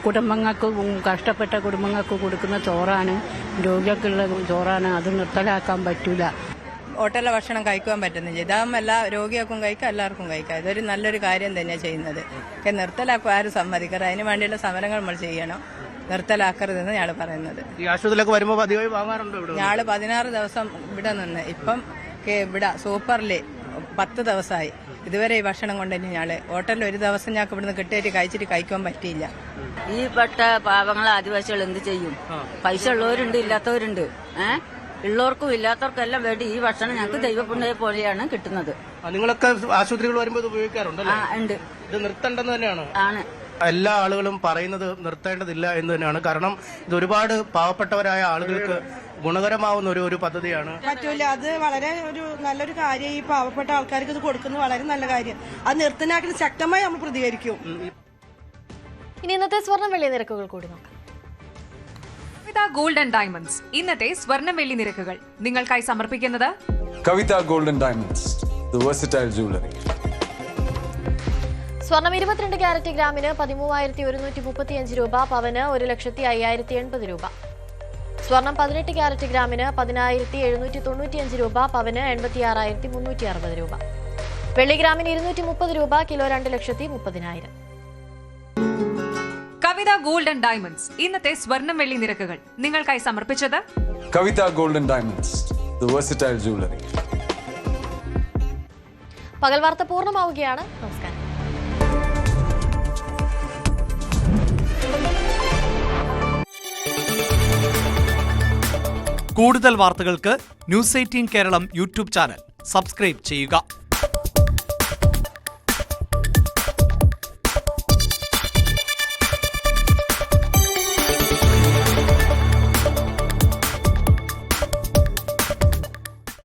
കുടുംബങ്ങൾക്ക്, കഷ്ടപ്പെട്ട കുടുംബങ്ങൾക്ക് കൊടുക്കുന്ന ചോറാണ്, രോഗികൾക്കുള്ള ചോറാണ്. അത് നിർത്തലാക്കാൻ പറ്റൂല. ഹോട്ടലിലെ ഭക്ഷണം കഴിക്കാൻ പറ്റുന്നില്ല. ഇതാകുമ്പോൾ എല്ലാ രോഗികൾക്കും കഴിക്കാം, എല്ലാവർക്കും കഴിക്കാം. ഇതൊരു നല്ലൊരു കാര്യം തന്നെയാണ് ചെയ്യുന്നത്. നിർത്തലാക്കും ആരും സമ്മതിക്കരുത്. അതിന് വേണ്ടിയുള്ള സമരങ്ങൾ നമ്മൾ ചെയ്യണം. നിർത്തലാക്കരുതെന്ന് ഞങ്ങൾ പറയുന്നത്. ഈ ആശുപത്രിയിലൊക്കെ വരുമ്പോൾ പതിവായി വാങ്ങാറുണ്ടോ? ഞങ്ങൾ 16 ദിവസം ഇവിടെ നിന്ന് ഇപ്പം ഇവിടെ സൂപ്പറിൽ 10 ദിവസമായി. ഇതുവരെ ഈ ഭക്ഷണം കൊണ്ടുതന്നെ ഞങ്ങള് ഹോട്ടലിൽ ഒരു ദിവസം ഞങ്ങൾക്ക് ഇവിടുന്ന് കിട്ടിയിട്ട് കഴിക്കാൻ പറ്റിയില്ല. ഈ പെട്ട പാവങ്ങൾ ആദിവാസികൾ എന്ത് ചെയ്യും? പൈസ ഉള്ളവരുണ്ട്, ഇല്ലാത്തവരുണ്ട്. ഉള്ളവർക്കും ഇല്ലാത്തവർക്കും എല്ലാം വേണ്ടി ഈ ഭക്ഷണം ഞങ്ങൾക്ക് ദൈവപുണ്യ പോലെയാണ് കിട്ടുന്നത്. നിങ്ങളൊക്കെ ആശുപത്രികൾ വരുമ്പോൾ ഇത് ഉപയോഗിക്കാറുണ്ടല്ലോ? ഉണ്ട്. ഇത് നിർത്തേണ്ടെന്ന് തന്നെയാണ് ആണ് എല്ലാ ആളുകളും പറയുന്നത്. നിർത്തേണ്ടതില്ല എന്ന് തന്നെയാണ്. കാരണം ഇത് ഒരുപാട് പാവപ്പെട്ടവരായ ആളുകൾക്ക് ഗുണകരമാവുന്ന ഒരു പദ്ധതിയാണ്. പറ്റൂല. അത് വളരെ നല്ലൊരു കാര്യം. ഈ പാവപ്പെട്ട ആൾക്കാർക്ക് ഇത് കൊടുക്കുന്നത് വളരെ നല്ല കാര്യം. അത് നിർത്തലാക്കി ശക്തമായി നമ്മൾ പ്രതികരിക്കും. ഇനി ഇന്നത്തെ സ്വർണ്ണ വെള്ളി നിരക്കുകൾ കൂടി നോക്കാം. കവിത ഗോൾഡ് ആൻഡ് ഡയമണ്ട്സ് ഇന്നത്തെ സ്വർണ്ണ വെള്ളി നിരക്കുകൾ നിങ്ങൾക്കായി സമർപ്പിക്കുന്നത് Kavitha gold and diamonds, the versatile jewellery. സ്വർണം 22 ക്യാരറ്റ് ഗ്രാമിന് 13,135 രൂപ, പവന് 1,05,080 രൂപ. സ്വർണം 18 ക്യാരറ്റ് ഗ്രാമിന് 10,795 രൂപ, പവന് 86,360 രൂപ. വെള്ളി ഗ്രാമിന് 230 രൂപ, kilo 2,30,30,000. Kavitha gold and diamonds ഇന്നത്തെ സ്വർണ്ണം വെള്ളി നിരക്കുകൾ നിങ്ങൾക്കായി സമർപ്പിച്ചത് Kavitha gold and diamonds, the versatile jewellery. പകൽ വാർത്ത പൂർണ്ണമാവുകയാണ്. നമസ്കാരം. കൂടുതൽ വാർത്തകൾക്ക് News 18 Keralam YouTube channel subscribe ചെയ്യുക.